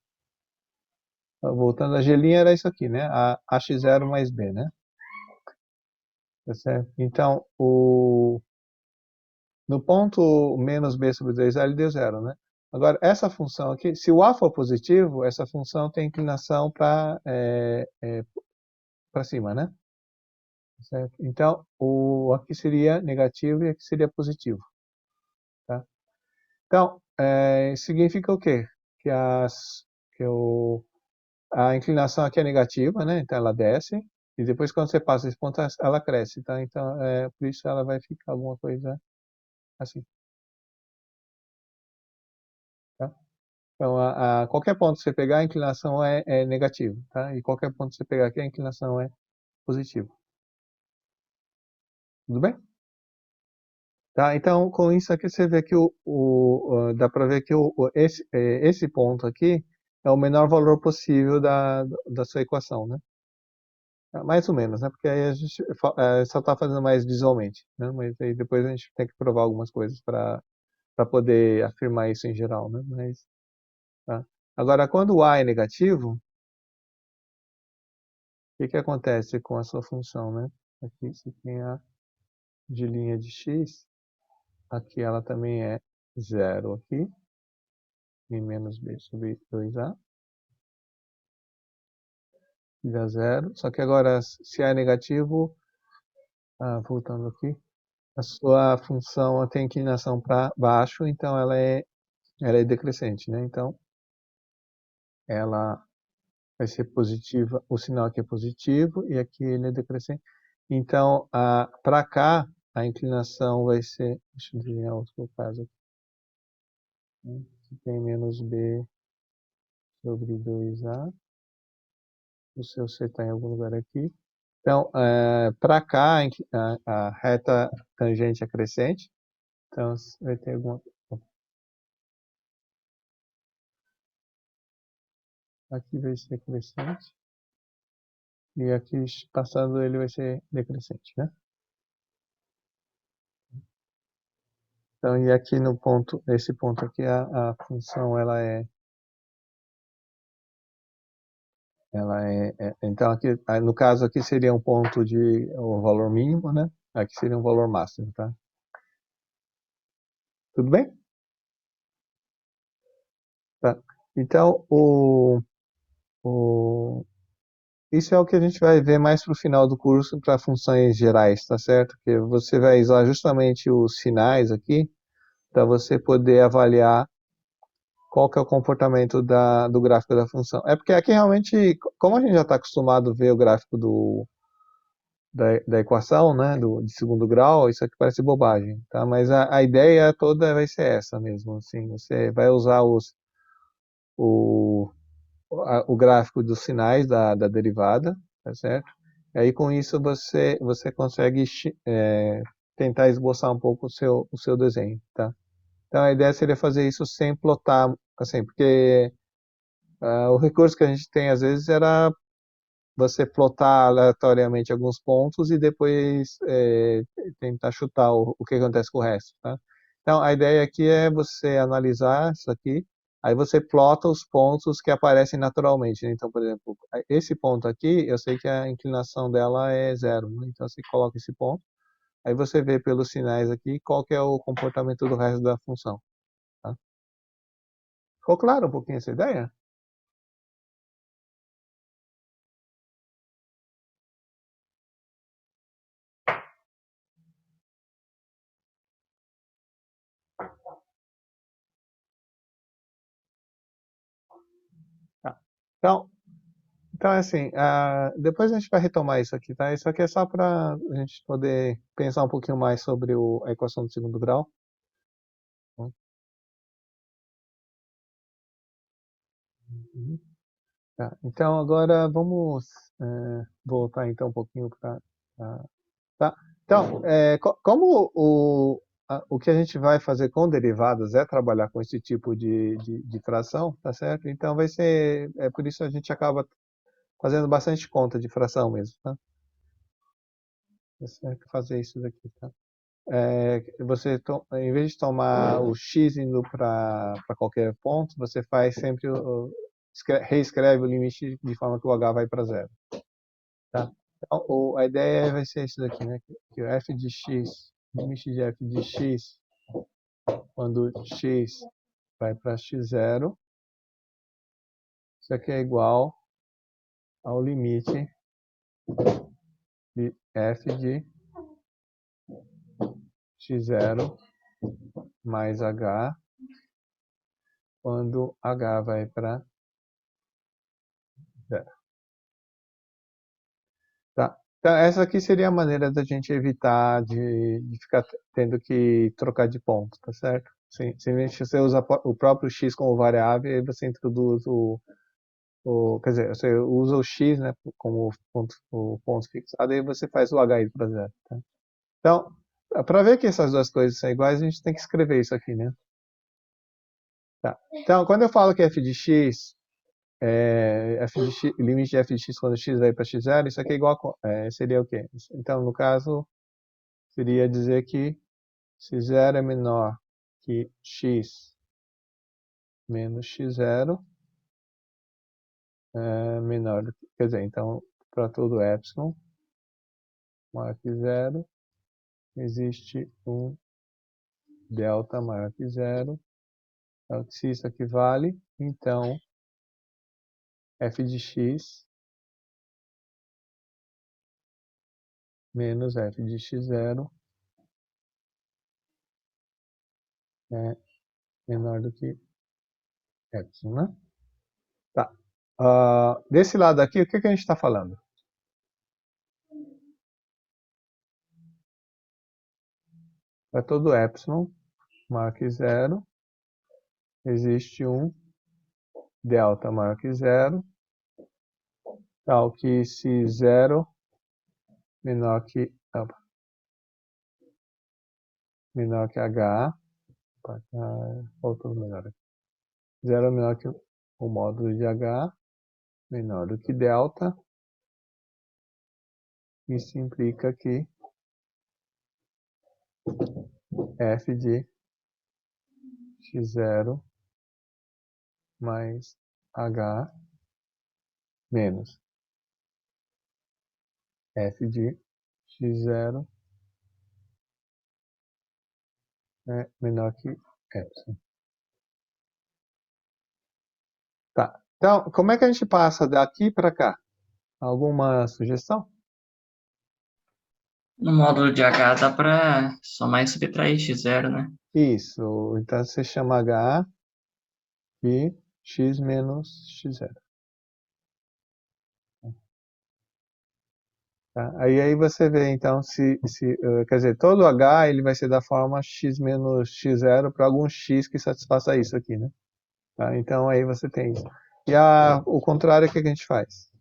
Voltando, a gelinha era isso aqui, né? A x0 mais b, né? Tá certo? Então, no ponto menos b sobre 2a, ele deu zero, né? Agora, essa função aqui, se o a for positivo, essa função tem inclinação para cima, né? Certo? Então, aqui seria negativo e aqui seria positivo. Tá? Então, significa o quê? Que a inclinação aqui é negativa, né? Então ela desce, e depois quando você passa esse ponto, ela cresce, tá? Então, por isso ela vai ficar alguma coisa assim, tá? Então, qualquer ponto que você pegar, a inclinação é negativa, tá? E qualquer ponto que você pegar aqui, a inclinação é positiva. Tudo bem? Tá? Então, com isso aqui, você vê que dá para ver que esse ponto aqui é o menor valor possível da sua equação, né? Mais ou menos, né? Porque aí a gente só está fazendo mais visualmente, né? Mas aí depois a gente tem que provar algumas coisas para poder afirmar isso em geral, né? Mas, tá? Agora, quando o a é negativo, o que acontece com a sua função, né? Aqui você tem a de linha de x, aqui ela também é zero aqui, e menos b sobre 2a, e dá zero. Só que agora, se a é negativo, voltando aqui, a sua função tem inclinação para baixo, então ela é decrescente, né? Então, ela vai ser positiva, o sinal aqui é positivo e aqui ele é decrescente. Então, para cá, a inclinação vai ser, deixa eu desenhar outro caso aqui, né? Aqui tem menos b sobre 2a, o seu c está em algum lugar aqui. Então, para cá, a reta tangente é crescente, então vai ter alguma. Aqui vai ser crescente. E aqui, passando ele, vai ser decrescente, né? Então, e aqui no ponto, nesse ponto aqui, a função, então, aqui, no caso aqui seria um ponto de o valor mínimo, né? Aqui seria um valor máximo, tá? Tudo bem? Tá. Então, isso é o que a gente vai ver mais para o final do curso para funções gerais, tá certo? Que você vai usar justamente os sinais aqui para você poder avaliar qual que é o comportamento do gráfico da função. É porque aqui realmente, como a gente já está acostumado a ver o gráfico da equação, né, de segundo grau, isso aqui parece bobagem, tá? Mas a ideia toda vai ser essa mesmo, assim, você vai usar o gráfico dos sinais da derivada, tá certo? E aí com isso você consegue tentar esboçar um pouco o seu desenho, tá? Então a ideia seria fazer isso sem plotar, assim, porque o recurso que a gente tem às vezes era você plotar aleatoriamente alguns pontos e depois tentar chutar o que acontece com o resto, tá? Então a ideia aqui é você analisar isso aqui, aí você plota os pontos que aparecem naturalmente, né? Então, por exemplo, esse ponto aqui, eu sei que a inclinação dela é zero, né? Então você coloca esse ponto, aí você vê pelos sinais aqui qual que é o comportamento do resto da função, tá? Ficou claro um pouquinho essa ideia? Tá. Então, é assim, depois a gente vai retomar isso aqui, tá? Isso aqui é só para a gente poder pensar um pouquinho mais sobre a equação do segundo grau. Uhum. Tá. Então, agora vamos voltar então um pouquinho para... Tá? Então, como o que a gente vai fazer com derivadas é trabalhar com esse tipo de fração, tá certo? Então, vai ser... por isso a gente acaba fazendo bastante conta de fração mesmo, tá? Tá certo? Fazer isso daqui, tá? Você, em vez de tomar o x indo para qualquer ponto, você faz sempre reescreve o limite de forma que o h vai para zero. Tá? Então, a ideia vai ser isso daqui, né? Que o f de x, limite de f de x quando x vai para x0, isso aqui é igual ao limite de f de x0 mais h, quando h vai para 0. Tá? Então, essa aqui seria a maneira da gente evitar de ficar tendo que trocar de ponto, tá certo? Simplesmente você usa o próprio x como variável e aí você introduz quer dizer, você usa o x, né, como o ponto fixado, e aí você faz o h ir para 0. Tá? Então, para ver que essas duas coisas são iguais, a gente tem que escrever isso aqui, né? Tá. Então, quando eu falo que f de x, limite de f de x quando x vai para x0, isso aqui é igual seria o quê? Então, no caso, seria dizer que se 0 é menor que x menos x0, é menor do que, quer dizer, então, para todo epsilon maior que 0, existe um delta maior que 0, se isso aqui vale, então f de x menos f de x0 é menor do que epsilon, né? Tá. Desse lado aqui, o que a gente está falando? Para todo epsilon maior que 0, existe um delta maior que 0, tal que se 0 menor que h, faltou menor aqui. 0 é menor que o módulo de h, menor do que delta. Isso implica que f de x0 mais h menos f de x0 é menor que epsilon. Tá. Então, como é que a gente passa daqui para cá? Alguma sugestão? No módulo de H dá para somar e subtrair x0, né? Isso. Então, você chama h de x menos x0. Tá? Aí você vê, então, quer dizer, todo h ele vai ser da forma x menos x0 para algum x que satisfaça isso aqui, né? Tá? Então, aí você tem isso. E o contrário, o que a gente faz?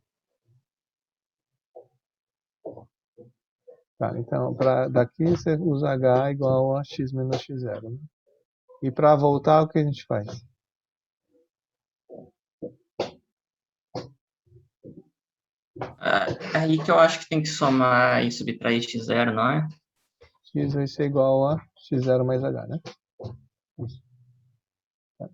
Tá? Então, daqui você usa h igual a x menos x0. Né? E para voltar, o que a gente faz? Aí que eu acho que tem que somar e subtrair x0, não é? X vai ser igual a x0 mais h, né? Isso. Tá.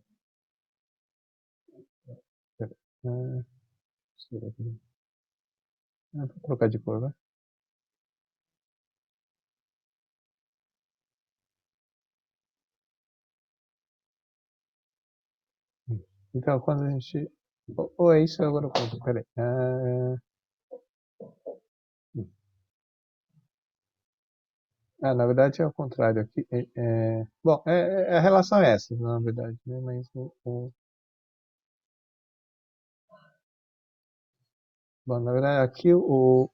Vou trocar de cor, vai. Então, quando a gente... Ou é isso, agora eu conto. Peraí. Na verdade é o contrário aqui. Bom, a relação é essa, na verdade, né? Mas bom, na verdade aqui eu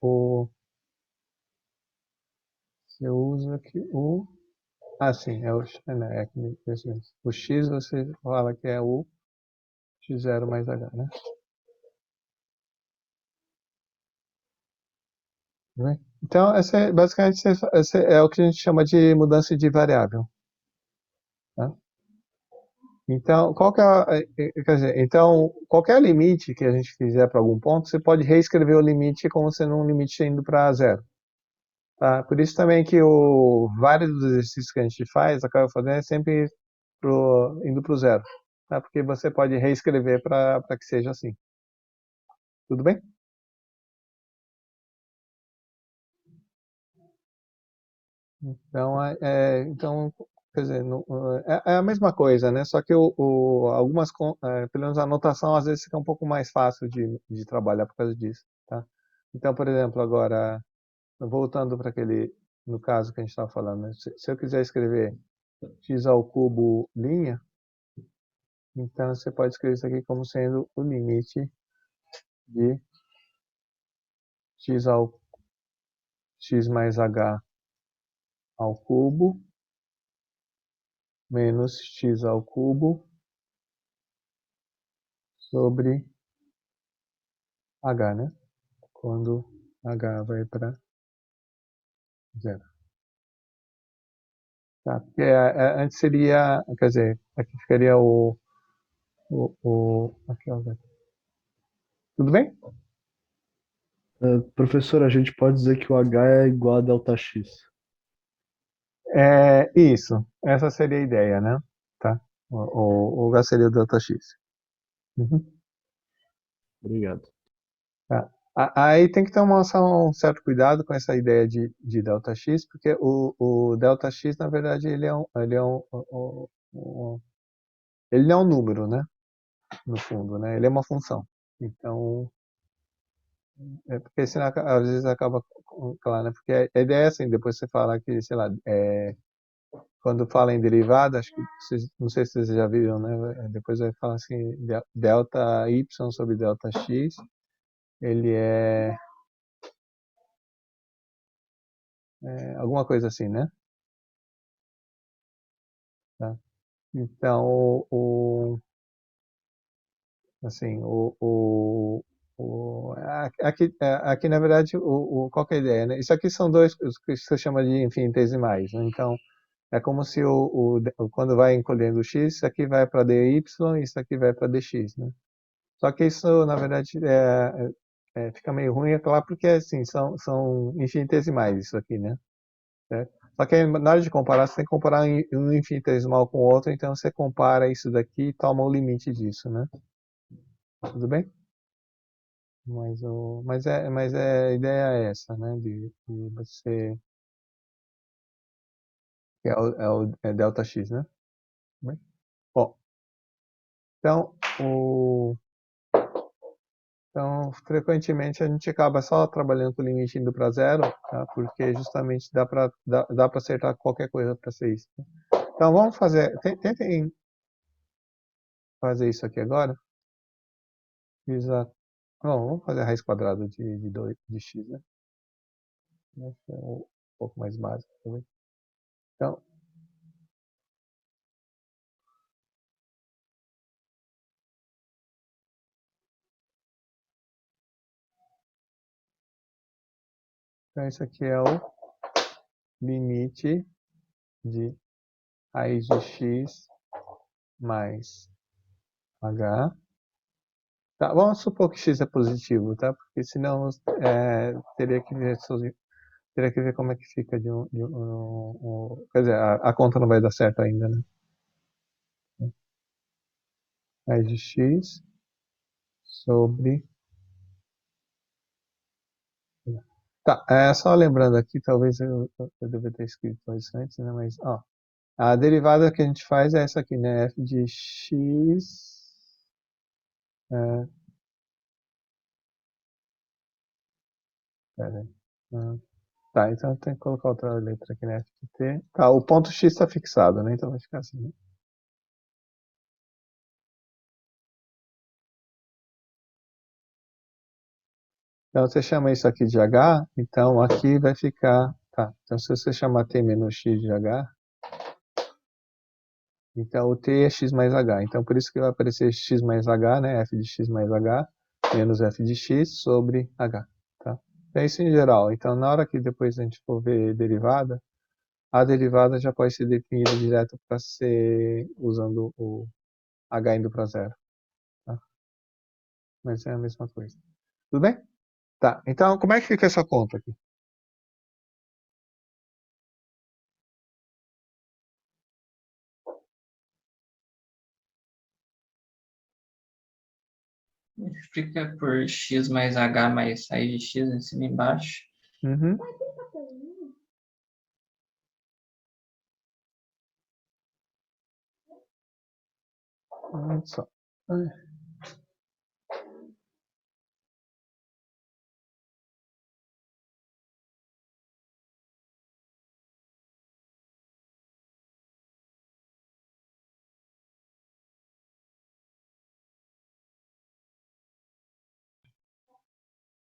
uso aqui sim, é o né, o x você fala que é o x0 mais h, né? Então, basicamente essa é o que a gente chama de mudança de variável. Tá? Então, quer dizer, então, qualquer limite que a gente fizer para algum ponto, você pode reescrever o limite como sendo um limite indo para 0. Tá? Por isso também que vários dos exercícios que a gente faz, acaba fazendo é sempre indo para o 0. Tá? Porque você pode reescrever para que seja assim. Tudo bem? Então, quer dizer, é a mesma coisa, né? Só que pelo menos a anotação às vezes fica um pouco mais fácil de trabalhar por causa disso, tá? Então, por exemplo, agora, voltando para no caso que a gente estava falando, né? Se eu quiser escrever x ao cubo linha, então você pode escrever isso aqui como sendo o limite de x mais h ao cubo menos x ao cubo sobre h, né? Quando h vai para zero. Tá, porque antes seria, quer dizer, aqui ficaria aqui, ó. Tudo bem? Professor, a gente pode dizer que o H é igual a ΔX. Isso, essa seria a ideia, né? Tá? O H seria o ΔX. Uhum. Obrigado. Tá. Aí tem que tomar um certo cuidado com essa ideia de ΔX, porque o ΔX, na verdade, ele não é um número, né? No fundo, né? Ele é uma função. Então, porque senão às vezes acaba, claro, né? Porque a ideia é assim, depois você fala que, sei lá, quando fala em derivada, acho que não sei se vocês já viram, né? Depois vai falar assim, delta y sobre delta x, ele é alguma coisa assim, né? Tá? Então, assim, aqui na verdade, qual que é a ideia, né? Isso aqui são os que você chama de infinitesimais, né? Então, é como se quando vai encolhendo o x, isso aqui vai para dy e isso aqui vai para dx, né? Só que isso, na verdade, fica meio ruim, é claro, porque assim, são infinitesimais isso aqui, né? Certo? Só que aí, na hora de comparar, você tem que comparar um infinitesimal com o outro, então você compara isso daqui e toma o limite disso, né? Tudo bem? Mas a ideia é essa, né? De você. É delta x, né? Tudo bem? Bom, então, frequentemente a gente acaba só trabalhando com o limite indo para zero, tá? Porque justamente dá para acertar qualquer coisa para ser isso, né? Então vamos fazer, tentem fazer isso aqui agora. Bom, vamos fazer a raiz quadrada de x, né? Esse é um pouco mais básico também. Então, isso aqui é o limite de raiz de x mais h. Tá, vamos supor que x é positivo, tá? Porque senão teria que ver como é que fica quer dizer, a conta não vai dar certo ainda, né? Raiz de x sobre... Tá, só lembrando aqui, talvez eu devia ter escrito isso antes, né? Mas, ó, a derivada que a gente faz é essa aqui, né? F de x... Pera aí. Tá, então tem que colocar outra letra aqui, né? F de t. Tá, o ponto x está fixado, né? Então vai ficar assim, né? Então você chama isso aqui de h, então aqui vai ficar... Tá, então se você chamar t menos x de h, então o t é x mais h. Então por isso que vai aparecer x mais h, né? F de x mais h, menos f de x sobre h. Tá? É isso em geral. Então na hora que depois a gente for ver derivada, a derivada já pode ser definida direto para ser usando o h indo para zero. Tá? Mas é a mesma coisa. Tudo bem? Tá, então como é que fica essa conta aqui? Multiplica por x mais h mais raiz de x em cima e embaixo. Uhum. Olha só. Ai.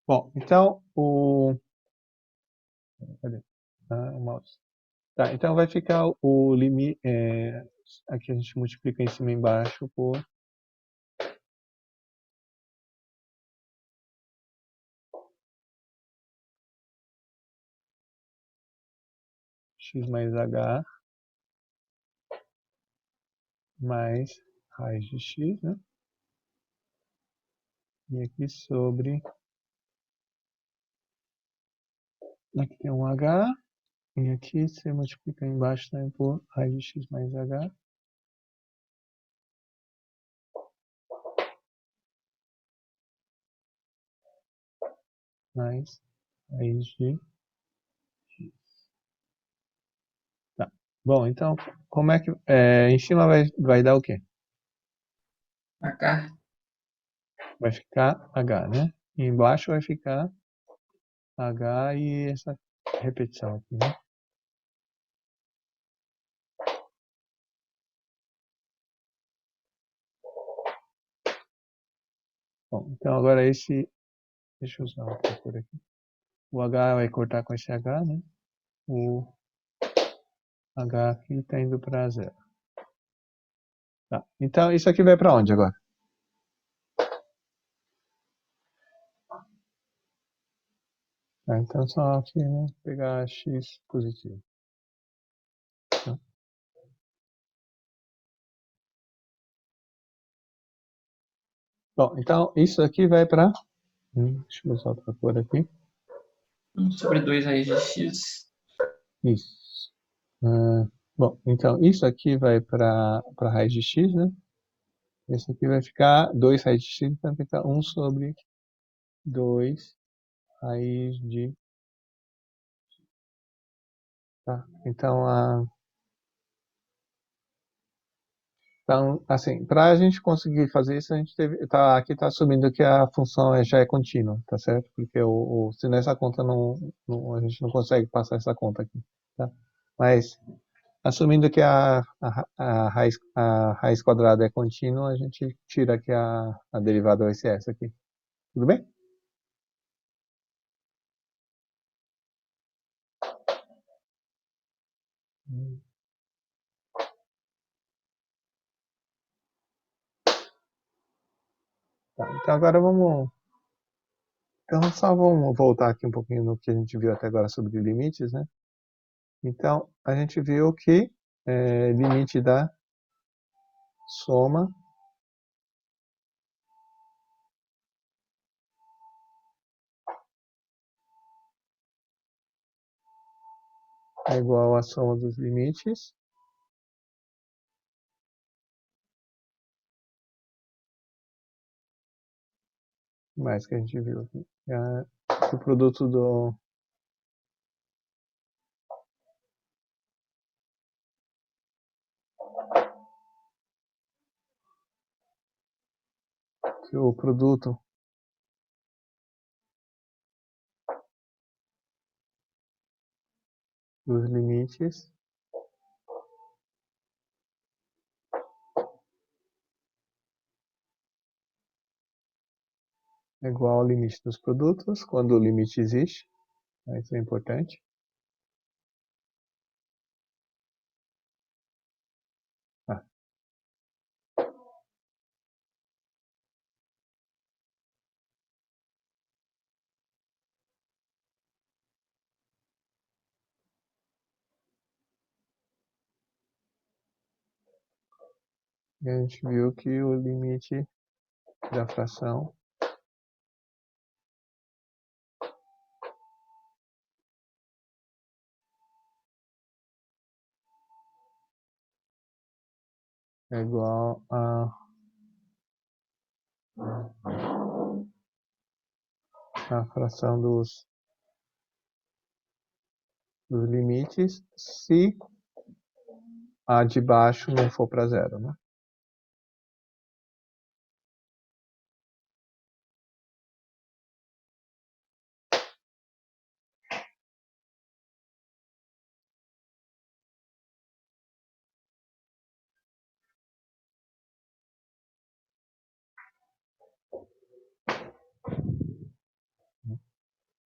Bom, então cadê? O mouse. Tá, então vai ficar o limite. Aqui a gente multiplica em cima e embaixo por x mais h mais raiz de x, né? E aqui sobre. Aqui tem um h. E aqui você multiplica embaixo também por raiz de x mais h. Mais raiz de x. Tá. Bom, então, como é que. Em cima vai dar o quê? H. Vai ficar h, né? E embaixo vai ficar h e essa repetição aqui, né? Bom, então agora esse. Deixa eu usar outra cor aqui. O h vai cortar com esse h, né? O h aqui está indo para zero. Tá. Então isso aqui vai para onde agora? Tá, então só aqui, né? Pegar x positivo. Tá. Bom, então isso aqui vai para. Deixa eu usar outra cor aqui. 1 sobre 2 raiz de x. Isso. Bom, então isso aqui vai para raiz de x, né? Esse aqui vai ficar 2 raiz de x, então vai ficar 1 sobre 2 raiz de. Tá. Então, assim, para a gente conseguir fazer isso, a gente aqui está assumindo que a função já é contínua, tá certo? Porque se nessa conta a gente não consegue passar essa conta aqui, tá? Mas, assumindo que a raiz quadrada é contínua, a gente tira que a derivada vai ser essa aqui. Tudo bem? Tá, então agora vamos. Então só vamos voltar aqui um pouquinho no que a gente viu até agora sobre limites, né? Então a gente viu que limite da soma é igual à soma dos limites mais que a gente viu aqui. O produto o produto dos limites é igual ao limite dos produtos, quando o limite existe. Isso é importante. Ah. E a gente viu que o limite da fração é igual a fração dos limites se a de baixo não for para zero, né?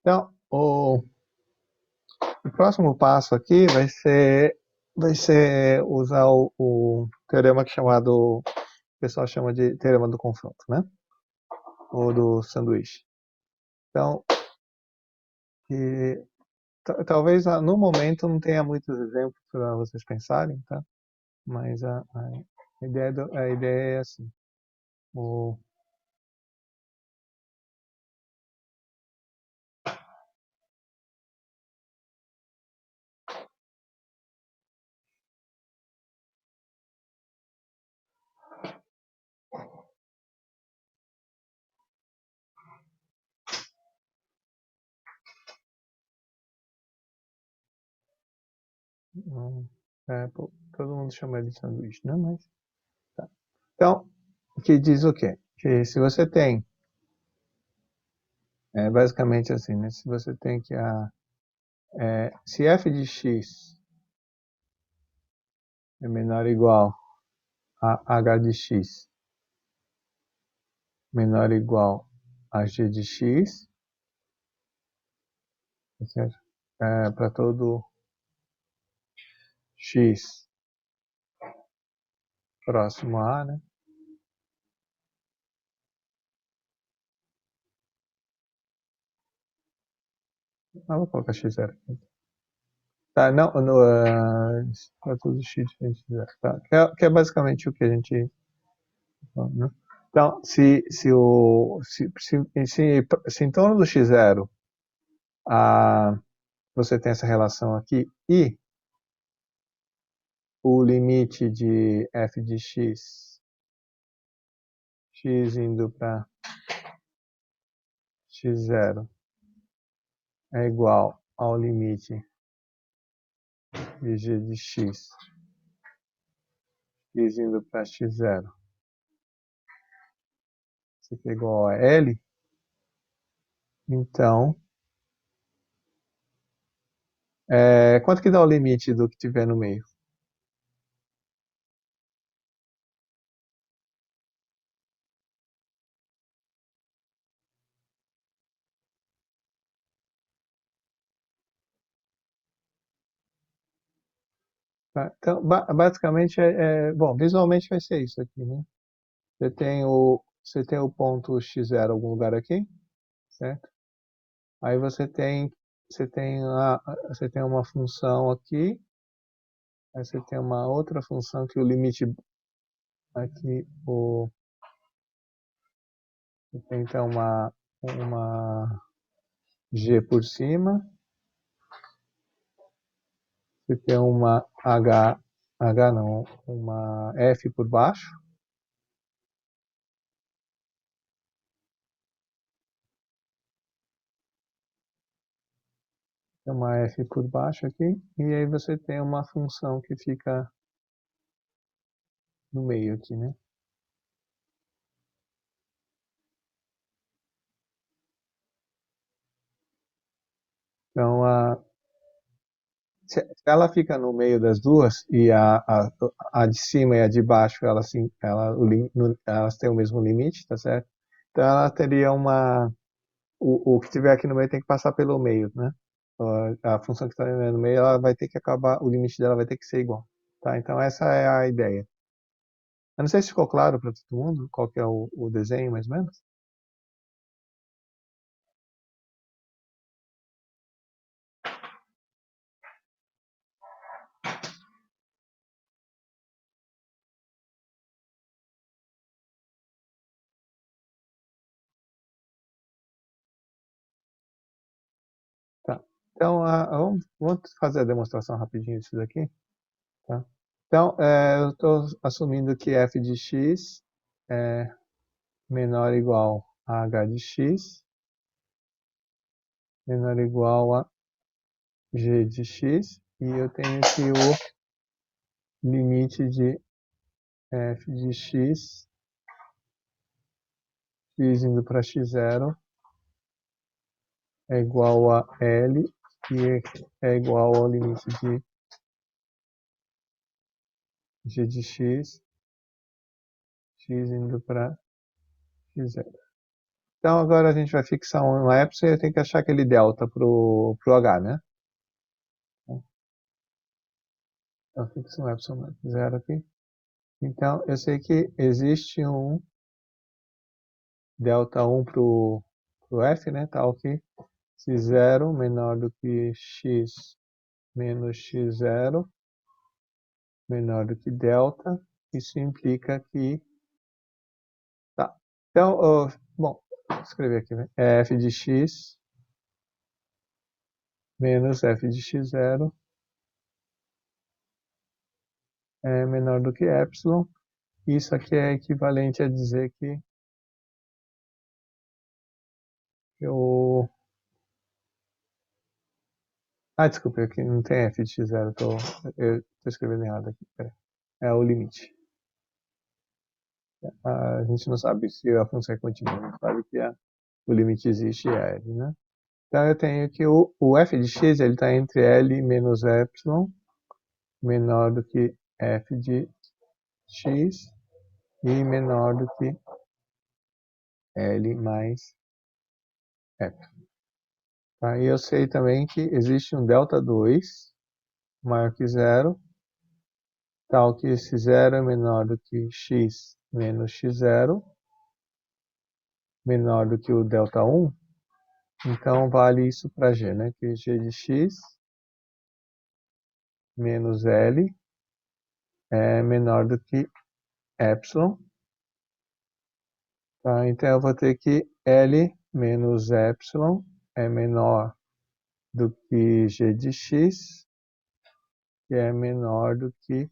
Então, o próximo passo aqui vai ser usar o teorema o pessoal chama de teorema do confronto, né? Ou do sanduíche. Então, talvez no momento não tenha muitos exemplos para vocês pensarem, tá? Mas a ideia é assim. Todo mundo chama ele de sanduíche, né? Mas, tá. Então, que diz o quê? Que se você tem, basicamente assim, né? Se você tem que se f de x é menor ou igual a h de x menor ou igual a g de x, tá certo? Para todo x próximo a, né? Vou colocar x0 aqui. Tá, não, para todo x diferente de zero. Tá, que é basicamente o que a gente... né? Então, se em torno do x0 você tem essa relação aqui e o limite de f de x indo para x0 é igual ao limite de g de x indo para x0, isso aqui é igual a L, então, quanto que dá o limite do que tiver no meio? Tá? Então, basicamente, bom, visualmente vai ser isso aqui, né? Você tem o ponto x0 em algum lugar aqui, certo? Aí você tem uma função aqui, aí você tem uma outra função que o limite aqui, você tem então uma g por cima, você tem uma uma f por baixo, tem uma f por baixo aqui, e aí você tem uma função que fica no meio aqui, né? Então, se ela fica no meio das duas e a de cima e a de baixo elas têm o mesmo limite, tá certo? Então ela teria o que tiver aqui no meio tem que passar pelo meio, né? A função que está no meio ela vai ter que acabar, o limite dela vai ter que ser igual, tá? Então essa é a ideia. Eu não sei se ficou claro para todo mundo qual que é o desenho mais ou menos. Tá. Então vamos fazer a demonstração rapidinho disso daqui, tá? Então, eu estou assumindo que f de x é menor ou igual a h de x, menor ou igual a g de x, e eu tenho que o limite de f de x indo para x0, é igual a L, e é igual ao limite de g de x indo para x0. Então agora a gente vai fixar um epsilon e tem que achar aquele delta pro H, né? Então fixa um epsilon 0 aqui. Então eu sei que existe um delta 1 pro F, né? Tal que se 0 menor do que x menos x0 menor do que delta, isso implica que... Tá. Então, bom, vou escrever aqui, né? É f de x menos f de x0 é menor do que epsilon. Isso aqui é equivalente a dizer que eu... Ah, desculpa, aqui não tem f de x0, eu tô escrevendo errado aqui. Pera. É o limite. A gente não sabe se a função é contínua, a gente sabe que o limite existe e é L, né? Então eu tenho que o f de x ele está entre L menos epsilon menor do que f de x e menor do que L mais epsilon. Tá? E eu sei também que existe um delta 2 maior que zero, tal que esse zero é menor do que x menos x0 menor do que o delta 1. Então vale isso para g, né? Que g de x menos L é menor do que epsilon. Tá? Então eu vou ter que L menos epsilon é menor do que g de x, que é menor do que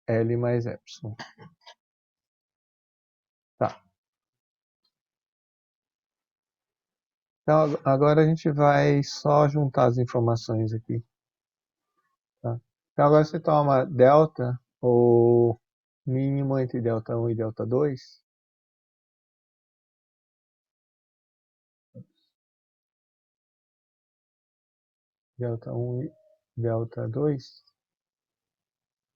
L mais epsilon. Tá. Então agora a gente vai só juntar as informações aqui. Tá? Então agora você toma delta, ou mínimo entre delta 1 e delta 2. Delta 1 e delta 2.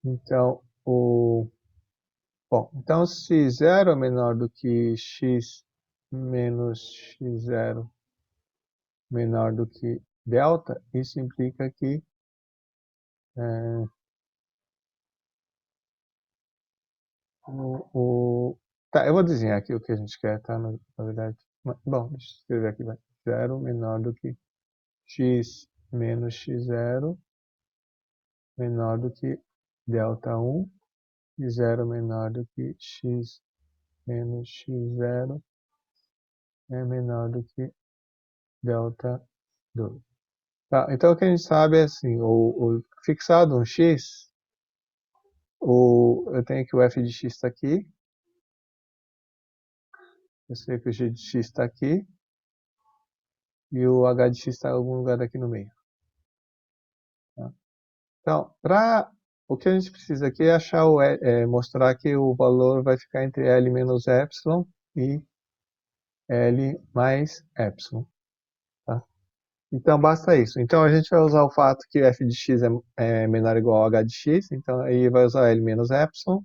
Então, bom, então se 0 é menor do que x menos x0 menor do que delta, isso implica que tá, eu vou desenhar aqui o que a gente quer, tá? Na verdade, bom, deixa eu escrever aqui, vai. 0 menor do que x menos x0 menor do que delta 1 e 0 menor do que x menos x0 é menor do que delta 2. Tá, então o que a gente sabe é assim, o fixado um x, eu tenho que o f de x está aqui, eu sei que o g de x está aqui, e o h de x está em algum lugar aqui no meio. Tá? Então, o que a gente precisa aqui é achar mostrar que o valor vai ficar entre L menos epsilon e L mais epsilon. Tá? Então, basta isso. Então, a gente vai usar o fato que f de x é menor ou igual a h de x. Então, aí vai usar L menos epsilon.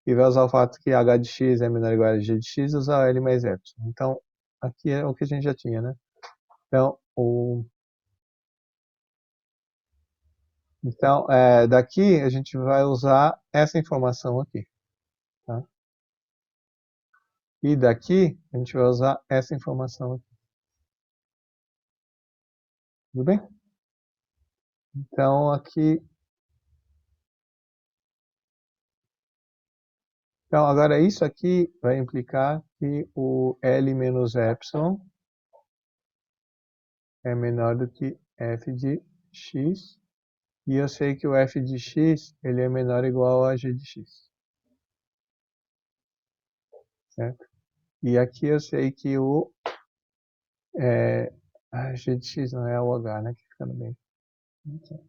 E vai usar o fato que h de x é menor ou igual a g de x e usar L mais epsilon. Então, aqui é o que a gente já tinha, né? Então, daqui a gente vai usar essa informação aqui. Tá? E daqui a gente vai usar essa informação aqui. Tudo bem? Então, aqui... Então, agora isso aqui vai implicar que o L menos epsilon é menor do que f de x. E eu sei que o f de x ele é menor ou igual a g de x. Certo? E aqui eu sei que g de x não é o h, né? Que fica no meio. Então,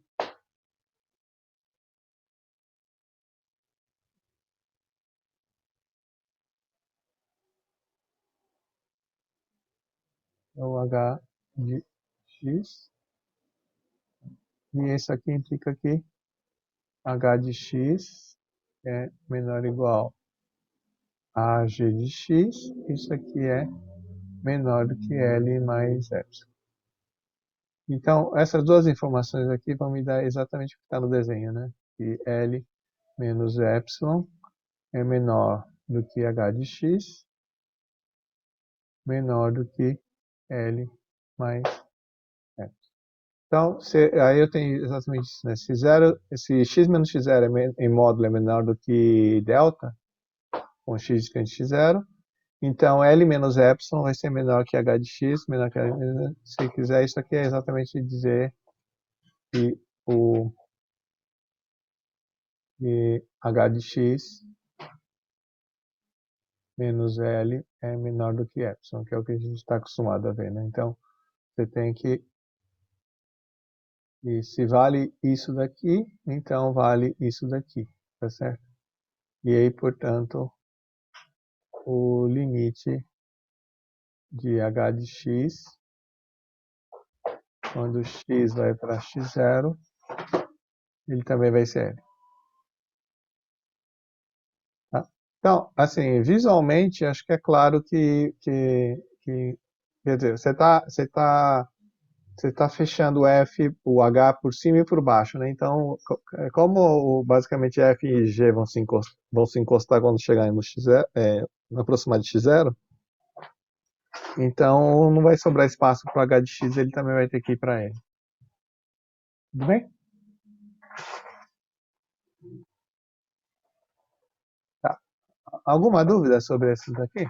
é o h de x. E isso aqui implica que h de x é menor ou igual AG de x, isso aqui é menor do que L mais epsilon. Então, essas duas informações aqui vão me dar exatamente o que está no desenho, né? Que L menos epsilon é menor do que H de x, menor do que L mais epsilon. Então, aí eu tenho exatamente isso, né? Se x menos x0 em módulo é menor do que delta, com x de x0, então L menos epsilon vai ser menor que H de x, menor que L, se quiser, isso aqui é exatamente dizer que que H de x menos L é menor do que epsilon, que é o que a gente está acostumado a ver, né? Então, você tem que, e se vale isso daqui, então vale isso daqui, tá certo? E aí, portanto, o limite de H de x, quando x vai para x0, ele também vai ser L. Tá? Então, assim, visualmente, acho que é claro quer dizer, você tá fechando o F, o H por cima e por baixo, né? Então, como basicamente F e G vão se encostar quando chegar no x0, no aproximar de x0, então não vai sobrar espaço para o H de x, ele também vai ter que ir para L. Tudo bem? Tá. Alguma dúvida sobre esses daqui?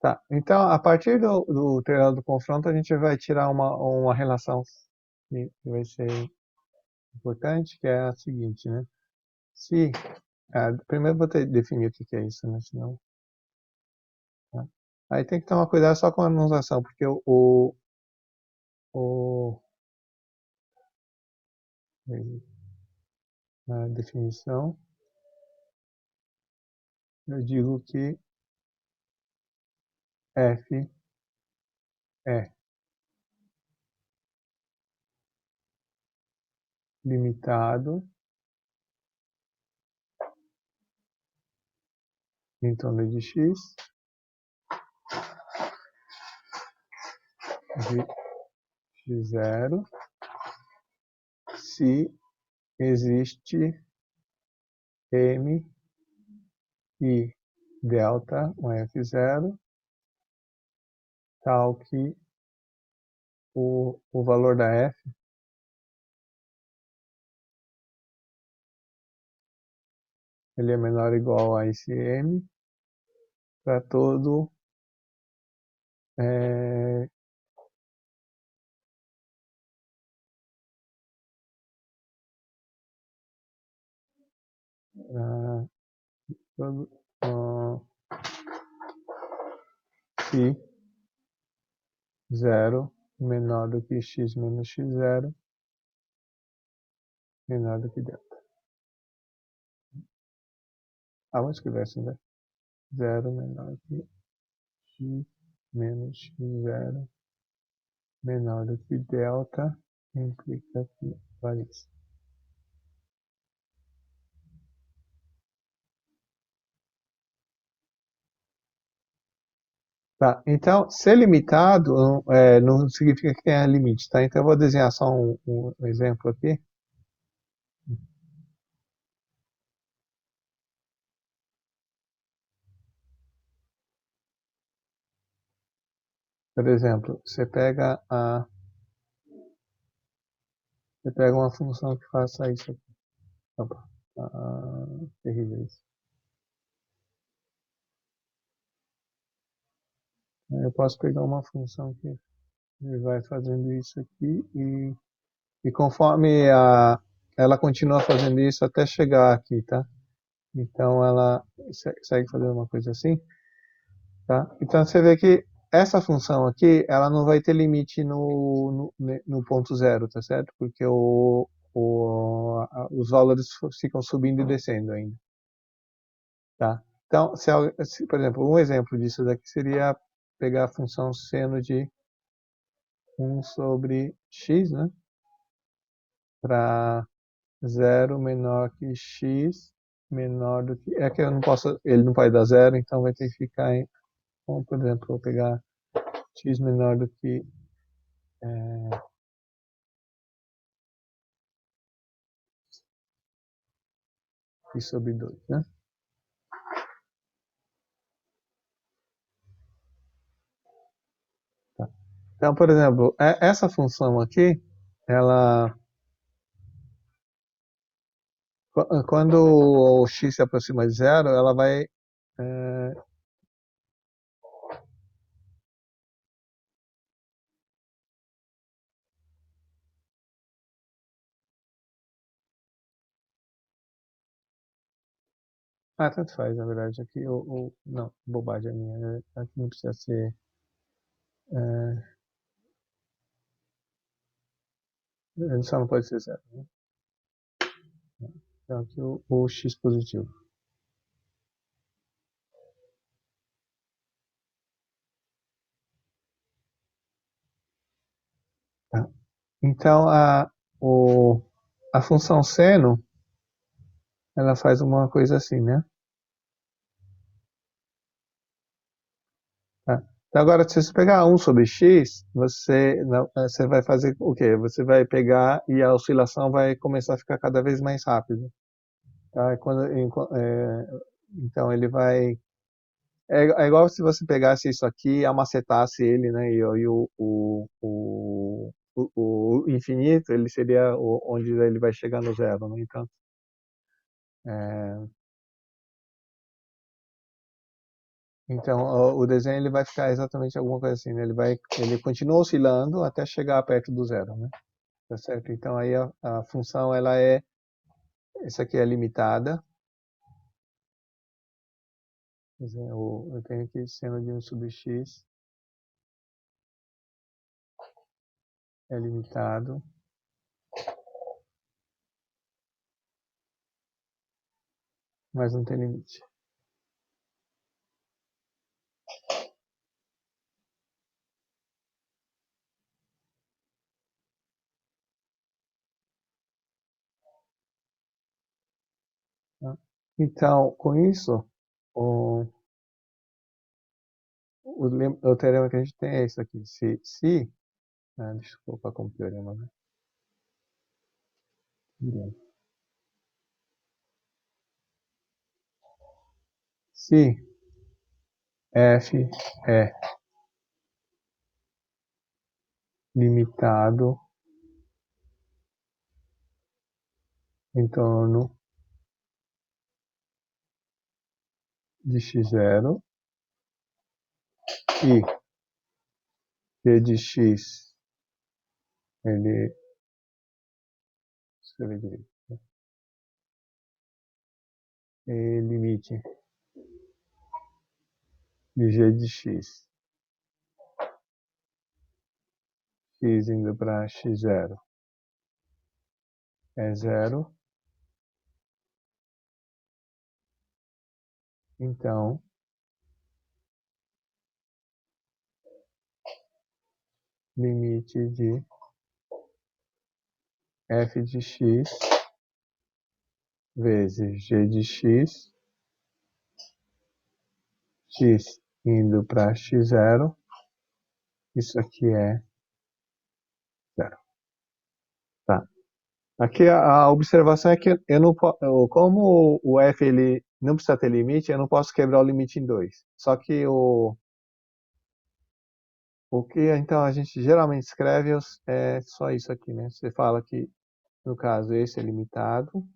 Tá. Então, a partir do teorema do confronto, a gente vai tirar uma relação que vai ser importante, que é a seguinte, né? Se, primeiro vou ter que definir o que é isso, né? Senão, tá? Aí tem que tomar cuidado só com a enunciação, porque na definição, eu digo que F é limitado em torno de x de x0 se existe M e delta, um F0, tal que o valor da F ele é menor ou igual a esse M para todo todo se 0 menor do que x menos x0 menor do que delta. Vamos escrever assim, né? 0 menor que x menos x0 menor do que delta implica que vale isso. Tá, então, ser limitado não significa que tenha limite, tá? Então, eu vou desenhar só um exemplo aqui. Por exemplo, você pega uma função que faça isso aqui. Opa, terrível isso. Eu posso pegar uma função que vai fazendo isso aqui e conforme ela continua fazendo isso até chegar aqui, tá? Então ela segue fazendo uma coisa assim, tá? Então você vê que essa função aqui, ela não vai ter limite no ponto zero, tá certo? Porque os valores ficam subindo e descendo ainda, tá? Então, por exemplo, um exemplo disso daqui seria pegar a função seno de 1 sobre x, né? Para 0 menor que x, menor do que... É que eu não posso... Ele não pode dar 0, então vai ter que ficar em... Como, por exemplo, eu vou pegar x menor do que... x sobre 2, né? Tá. Então, por exemplo, essa função aqui, ela... Quando o x se aproxima de 0, ela vai... tanto faz, na verdade. Aqui, não, bobagem a minha. Aqui não precisa ser... Ele só não pode ser 0, né? Então, aqui o x positivo. Tá? Então, a função seno, ela faz uma coisa assim, né? Tá? Então, agora, se você pegar 1 sobre x, você vai fazer o quê? Você vai pegar e a oscilação vai começar a ficar cada vez mais rápida. Tá? Então, ele vai... É igual se você pegasse isso aqui e amacetasse ele, né? E o infinito, ele seria onde ele vai chegar no zero, né? Então, o desenho ele vai ficar exatamente alguma coisa assim, né? Ele continua oscilando até chegar perto do zero, né? Tá certo? Então aí a função ela essa aqui é limitada. Quer dizer, eu tenho aqui seno de 1 sobre x é limitado. Mas não tem limite. Tá? Então, com isso, o teorema que a gente tem é isso aqui. Deixa eu colocar como teorema, né? Se f é limitado em torno de x0 e g de x ele escrever direito, né? E limite de g de x indo para x0 é 0, então limite de f de x vezes g de x indo para x0, isso aqui é 0. Tá. Aqui a observação é que eu não como o f ele não precisa ter limite, eu não posso quebrar o limite em 2. Só que o que então a gente geralmente escreve é só isso aqui, né? Você fala que, no caso, esse é limitado.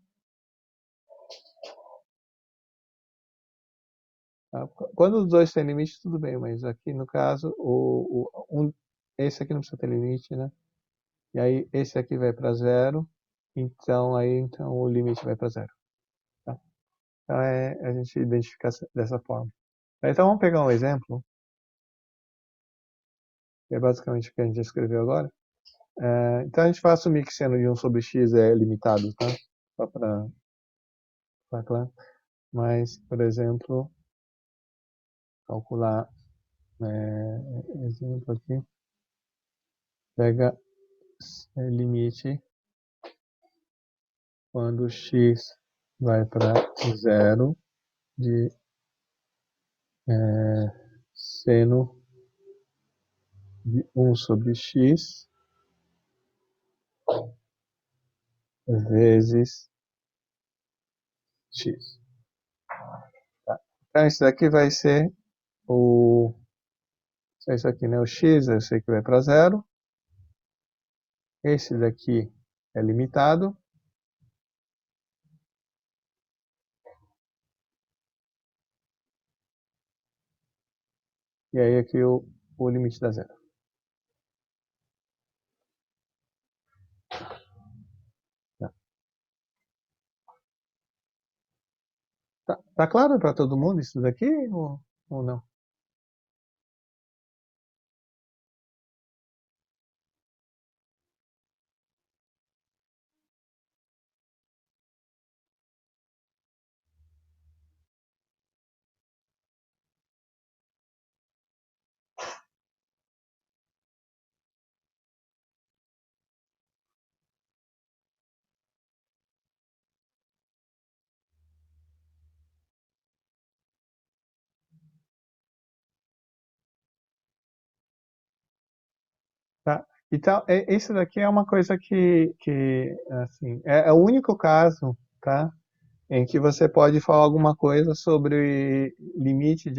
Tá? Quando os dois têm limite, tudo bem, mas aqui, no caso, esse aqui não precisa ter limite, né? E aí, esse aqui vai para 0, então o limite vai para 0. Tá? Então, a gente identifica dessa forma. Então, vamos pegar um exemplo, que é basicamente o que a gente escreveu agora. Então, a gente vai assumir que seno de 1 sobre x é limitado, tá? Só para ficar claro. Mas, por exemplo, calcular exemplo aqui, pega limite quando x vai para 0 de seno de 1 sobre x vezes x. Tá? Então, isso daqui vai ser isso aqui, né? O x, eu sei que vai para 0. Esse daqui é limitado. E aí aqui o limite dá 0. Tá claro para todo mundo isso daqui ou não? Tá? Então, isso daqui é uma coisa que assim, é o único caso, tá? Em que você pode falar alguma coisa sobre limite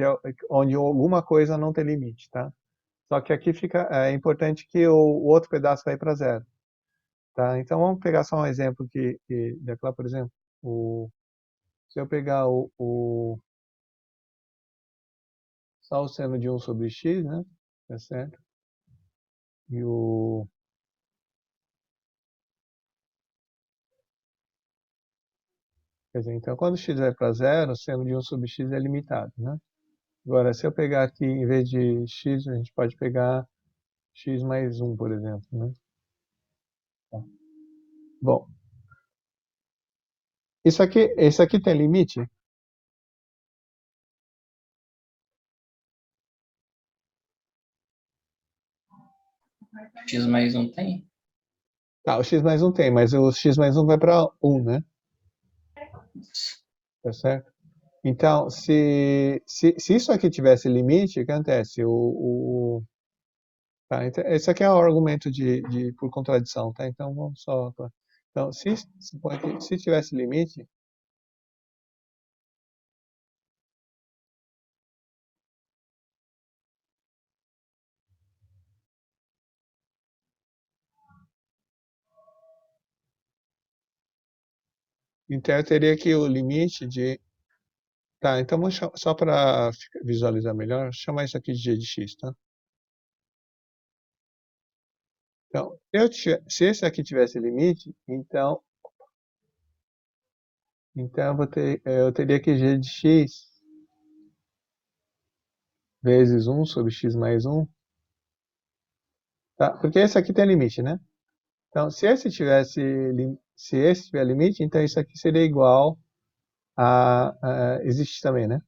onde alguma coisa não tem limite, tá? Só que aqui é importante que o outro pedaço vai para 0, tá? Então vamos pegar só um exemplo que lá, por exemplo, se eu pegar só o seno de 1 sobre x, né? Tá certo? E quer dizer, então quando x vai para 0, o seno de 1 sobre x é limitado, né? Agora, se eu pegar aqui, em vez de x, a gente pode pegar x mais 1, por exemplo, né? Tá. Bom, isso aqui tem limite? X mais 1 tem? Tá, o x mais 1 tem, mas o x mais 1 vai para 1, né? Tá certo? Então, se isso aqui tivesse limite, o que acontece? Tá, então, esse aqui é o argumento por contradição, tá? Então, vamos só... Então, se tivesse limite, então eu teria que o limite de... Tá, então só para visualizar melhor, chamar isso aqui de g de x, tá? Então, se esse aqui tivesse limite, então eu teria que g de x vezes 1 sobre x mais 1, tá? Porque esse aqui tem limite, né? Então, se esse tiver limite, então isso aqui seria igual a existe também, né?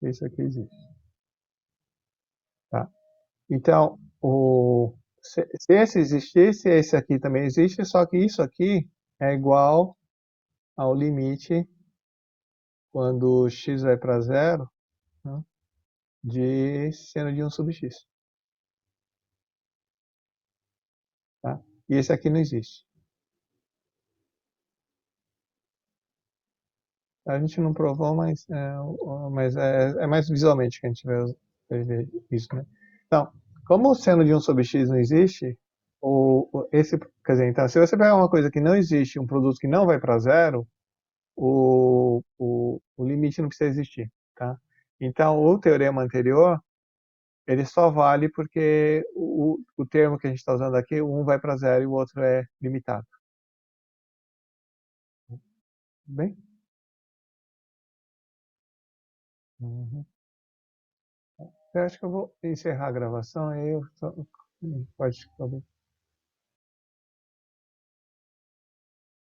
Isso aqui existe, tá? Então, se esse existisse, esse aqui também existe, só que isso aqui é igual ao limite quando x vai para 0, né, de seno de 1 sobre x. Tá? E esse aqui não existe. A gente não provou, mas é mais visualmente que a gente vai ver isso, né? Então, como o seno de 1 sobre x não existe, quer dizer, então, se você pegar uma coisa que não existe, um produto que não vai para 0, o limite não precisa existir, tá? Então, o teorema anterior, ele só vale porque o termo que a gente está usando aqui, um vai para 0 e o outro é limitado. Bem? Uhum. Eu acho que eu vou encerrar a gravação, aí eu pode.